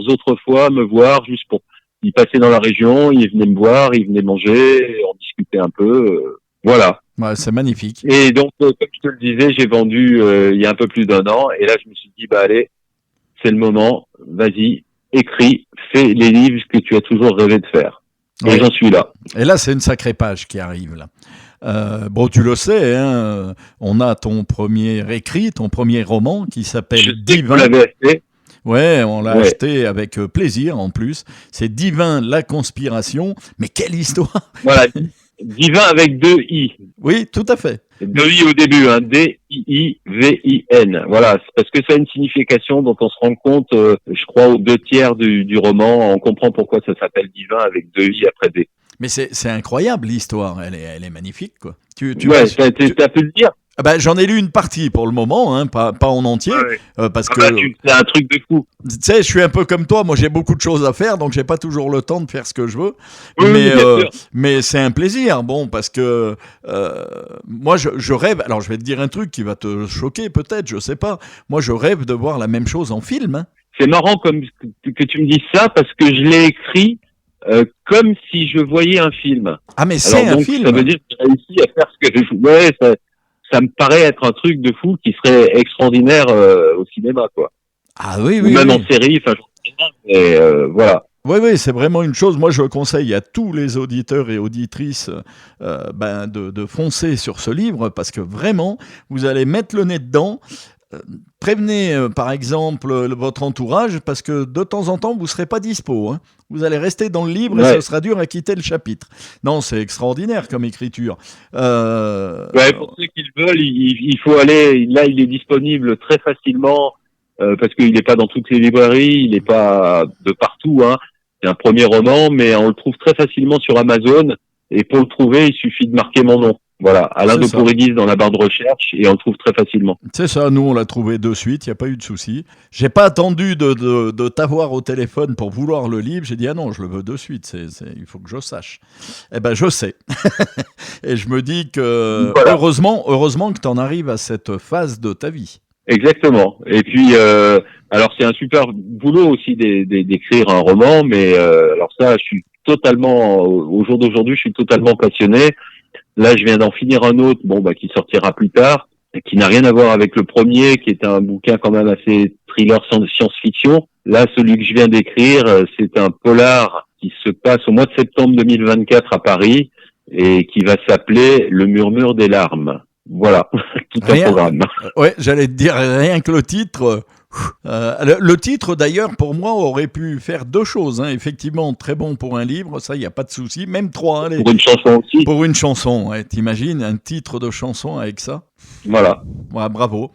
autres fois me voir, juste pour... Il passait dans la région, il venait me voir, il venait manger, on discutait un peu, voilà. Ouais, c'est magnifique. Et donc, comme je te le disais, j'ai vendu il y a un peu plus d'un an, et là je me suis dit, bah allez, c'est le moment, vas-y, écris, fais les livres que tu as toujours rêvé de faire. Et Ouais. j'en suis là. Et là, c'est une sacrée page qui arrive là. Bon, tu le sais, hein, on a ton premier écrit, ton premier roman qui Je s'appelle sais que vous Divin. l'avez acheté. Ouais, on l'a Ouais. acheté avec plaisir en plus. C'est Divin, la conspiration. Mais quelle histoire! Voilà, Divin avec 2 I. Oui, tout à fait. 2 I au début, hein, D-I-I-V-I-N. Voilà, c'est parce que ça a une signification dont on se rend compte, je crois, aux 2 tiers du roman. On comprend pourquoi ça s'appelle Divin avec 2 I après D. Mais c'est incroyable l'histoire. Elle est magnifique, quoi. Tu Ouais, vas- t'as pu le dire. Ah ben, j'en ai lu une partie pour le moment, hein, pas en entier, Ouais. parce Ah que bah, c'est un truc de fou. tu sais, je suis un peu comme toi. Moi, j'ai beaucoup de choses à faire, donc j'ai pas toujours le temps de faire ce que je veux. Oui, mais bien sûr. mais c'est un plaisir, bon, parce que moi, je rêve. Alors, je vais te dire un truc qui va te choquer, peut-être, je sais pas. Moi, je rêve de voir la même chose en film. Hein. C'est marrant comme que tu me dises ça parce que je l'ai écrit comme si je voyais un film. Ah, mais c'est Alors un donc, film. ça veut dire que j'ai réussi à faire ce que je... Ouais, ça me paraît être un truc de fou qui serait extraordinaire au cinéma, quoi. Ah oui, Ou oui, même oui. en série, enfin, j'en sais rien, mais voilà. Oui, oui, c'est vraiment une chose. Moi, je conseille à tous les auditeurs et auditrices de foncer sur ce livre parce que vraiment, vous allez mettre le nez dedans. Prévenez, par exemple, votre entourage parce que de temps en temps, vous ne serez pas dispo. Hein. Vous allez rester dans le livre et Ouais. ce sera dur à quitter le chapitre. Non, c'est extraordinaire comme écriture. Ouais, pour ceux qui le veulent, il faut aller. Là, il est disponible très facilement parce qu'il n'est pas dans toutes les librairies, il n'est pas de partout. Hein. C'est un premier roman, mais on le trouve très facilement sur Amazon. Et pour le trouver, il suffit de marquer mon nom. Voilà, Alain C'est ça. Dopouridis dans la barre de recherche et on le trouve très facilement. C'est ça, nous on l'a trouvé de suite, il n'y a pas eu de souci. J'ai pas attendu de t'avoir au téléphone pour vouloir le livre, j'ai dit ah non, je le veux de suite, il faut que je sache. Eh ben je sais. Et je me dis que Voilà. heureusement que tu en arrives à cette phase de ta vie. Exactement. Et puis, alors c'est un super boulot aussi d'écrire un roman, mais alors ça, je suis totalement, au jour d'aujourd'hui, je suis totalement passionné. Là, je viens d'en finir un autre, bon, bah, qui sortira plus tard, qui n'a rien à voir avec le premier, qui est un bouquin quand même assez thriller science-fiction. Là, celui que je viens d'écrire, c'est un polar qui se passe au mois de septembre 2024 à Paris et qui va s'appeler Le murmure des larmes. Voilà, tout un Rien. programme. Ouais, j'allais te dire rien que le titre. Le titre, d'ailleurs, pour moi, aurait pu faire deux choses. Hein. Effectivement, très bon pour un livre, ça, il n'y a pas de souci. Même trois. Allez. Pour une chanson aussi. Pour une chanson, ouais. T'imagines un titre de chanson avec ça? Voilà. Ouais, bravo.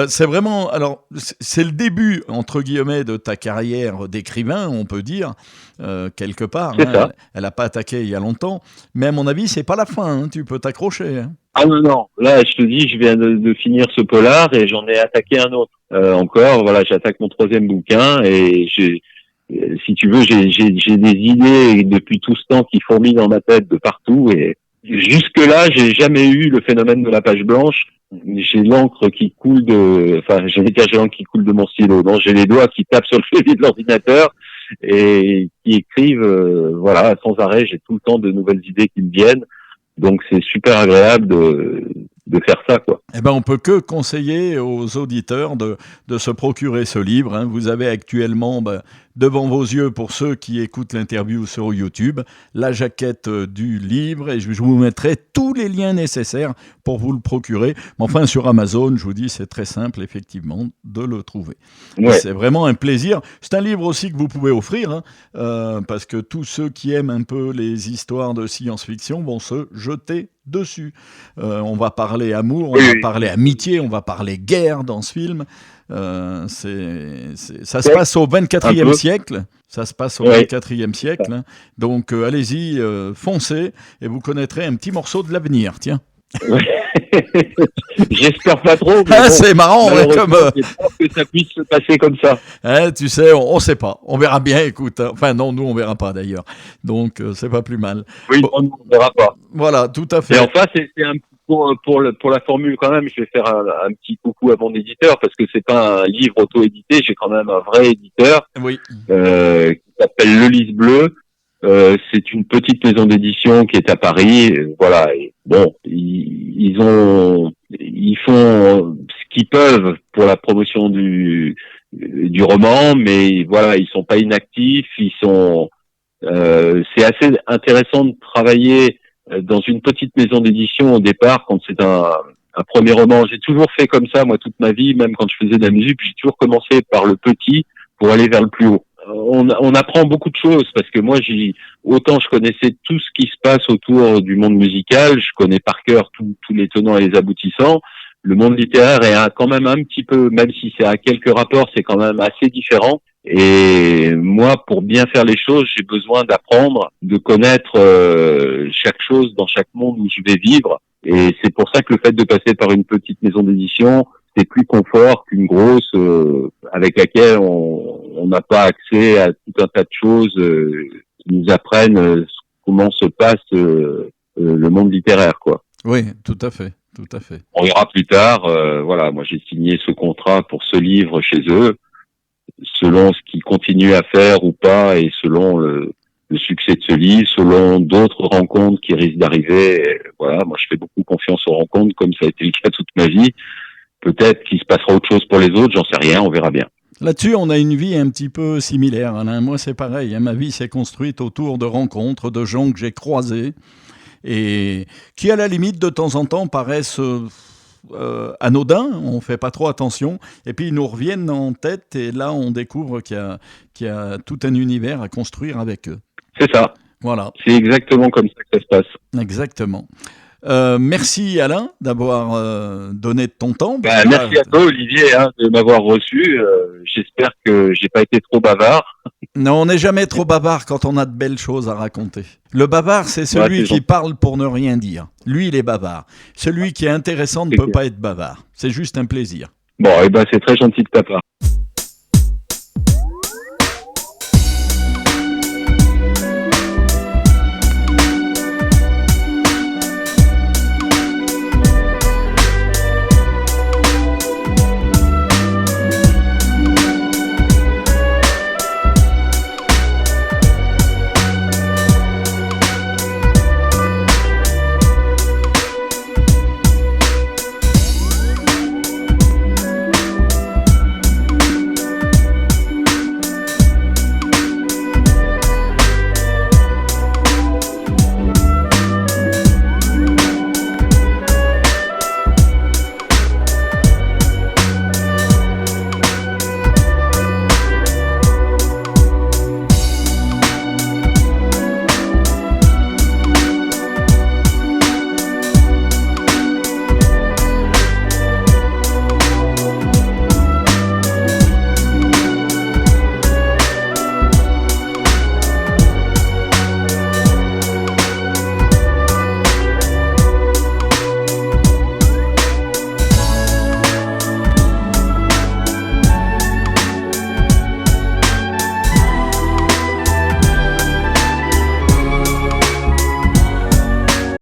C'est vraiment, alors, c'est le début, entre guillemets, de ta carrière d'écrivain, on peut dire, quelque part. C'est ça. Elle n'a pas attaqué il y a longtemps, mais à mon avis, c'est pas la fin. Hein. Tu peux t'accrocher. Hein. Ah non, non. Là, je te dis, je viens de finir ce polar et j'en ai attaqué un autre. Encore, voilà, j'attaque mon 3e bouquin et si tu veux, j'ai des idées depuis tout ce temps qui fourmillent dans ma tête de partout et jusque-là, j'ai jamais eu le phénomène de la page blanche. J'ai l'encre qui coule j'ai l'encre qui coule de mon stylo. Non, j'ai les doigts qui tapent sur le clavier de l'ordinateur et qui écrivent, voilà, sans arrêt. J'ai tout le temps de nouvelles idées qui me viennent. Donc c'est super agréable de faire ça, quoi. Eh ben, on peut que conseiller aux auditeurs de se procurer ce livre, hein. Vous avez actuellement devant vos yeux, pour ceux qui écoutent l'interview sur YouTube, la jaquette du livre, et je vous mettrai tous les liens nécessaires pour vous le procurer. Mais enfin, sur Amazon, je vous dis, c'est très simple, effectivement, de le trouver. Ouais. C'est vraiment un plaisir. C'est un livre aussi que vous pouvez offrir, hein, parce que tous ceux qui aiment un peu les histoires de science-fiction vont se jeter dessus. On va parler amour, on va parler amitié, on va parler guerre dans ce film. Ça se passe au 24e siècle. Ça se passe au 24e siècle. Hein. Donc allez-y, foncez et vous connaîtrez un petit morceau de l'avenir. Tiens. J'espère pas trop. Ah, bon, c'est marrant, comme que ça puisse se passer comme ça. Hein, tu sais, on sait pas. On verra bien. Écoute, enfin non, nous on verra pas d'ailleurs. Donc c'est pas plus mal. Oui, bon, nous, on verra pas. Voilà, tout à fait. Et enfin, c'est un pour la formule quand même. Je vais faire un petit coucou à mon éditeur parce que c'est pas un livre auto-édité. J'ai quand même un vrai éditeur. Oui. Qui s'appelle Le Lys Bleu. C'est une petite maison d'édition qui est à Paris. Voilà. Et bon, ils font ce qu'ils peuvent pour la promotion du roman, mais voilà, ils sont pas inactifs. C'est assez intéressant de travailler dans une petite maison d'édition au départ quand c'est un premier roman. J'ai toujours fait comme ça, moi, toute ma vie, même quand je faisais de la musique, j'ai toujours commencé par le petit pour aller vers le plus haut. On apprend beaucoup de choses parce que moi, autant je connaissais tout ce qui se passe autour du monde musical, je connais par cœur tous les tenants et les aboutissants. Le monde littéraire est quand même un petit peu, même si c'est à quelques rapports, c'est quand même assez différent. Et moi, pour bien faire les choses, j'ai besoin d'apprendre, de connaître chaque chose dans chaque monde où je vais vivre. Et c'est pour ça que le fait de passer par une petite maison d'édition, c'est plus confort qu'une grosse avec laquelle on n'a pas accès à tout un tas de choses qui nous apprennent comment se passe le monde littéraire, quoi. Oui, tout à fait. Tout à fait. On verra plus tard. Voilà, moi j'ai signé ce contrat pour ce livre chez eux, selon ce qu'ils continuent à faire ou pas, et selon le succès de ce livre, selon d'autres rencontres qui risquent d'arriver. Et voilà, moi je fais beaucoup confiance aux rencontres, comme ça a été le cas toute ma vie. Peut-être qu'il se passera autre chose pour les autres, j'en sais rien, on verra bien. Là-dessus, on a une vie un petit peu similaire, Alain. Moi, c'est pareil. Hein, ma vie s'est construite autour de rencontres, de gens que j'ai croisés, et qui, à la limite, de temps en temps, paraissent anodins, on ne fait pas trop attention, et puis ils nous reviennent en tête, et là, on découvre qu'il y a tout un univers à construire avec eux. C'est ça. Voilà. C'est exactement comme ça que ça se passe. Exactement. Merci Alain d'avoir donné de ton temps. Merci à toi Olivier de m'avoir reçu. J'espère que j'ai pas été trop bavard. Non, on n'est jamais trop bavard quand on a de belles choses à raconter. Le bavard, c'est celui qui parle pour ne rien dire. Lui, il est bavard. Celui qui est intéressant ne peut pas être bavard. C'est juste un plaisir. Bon, c'est très gentil de ta part.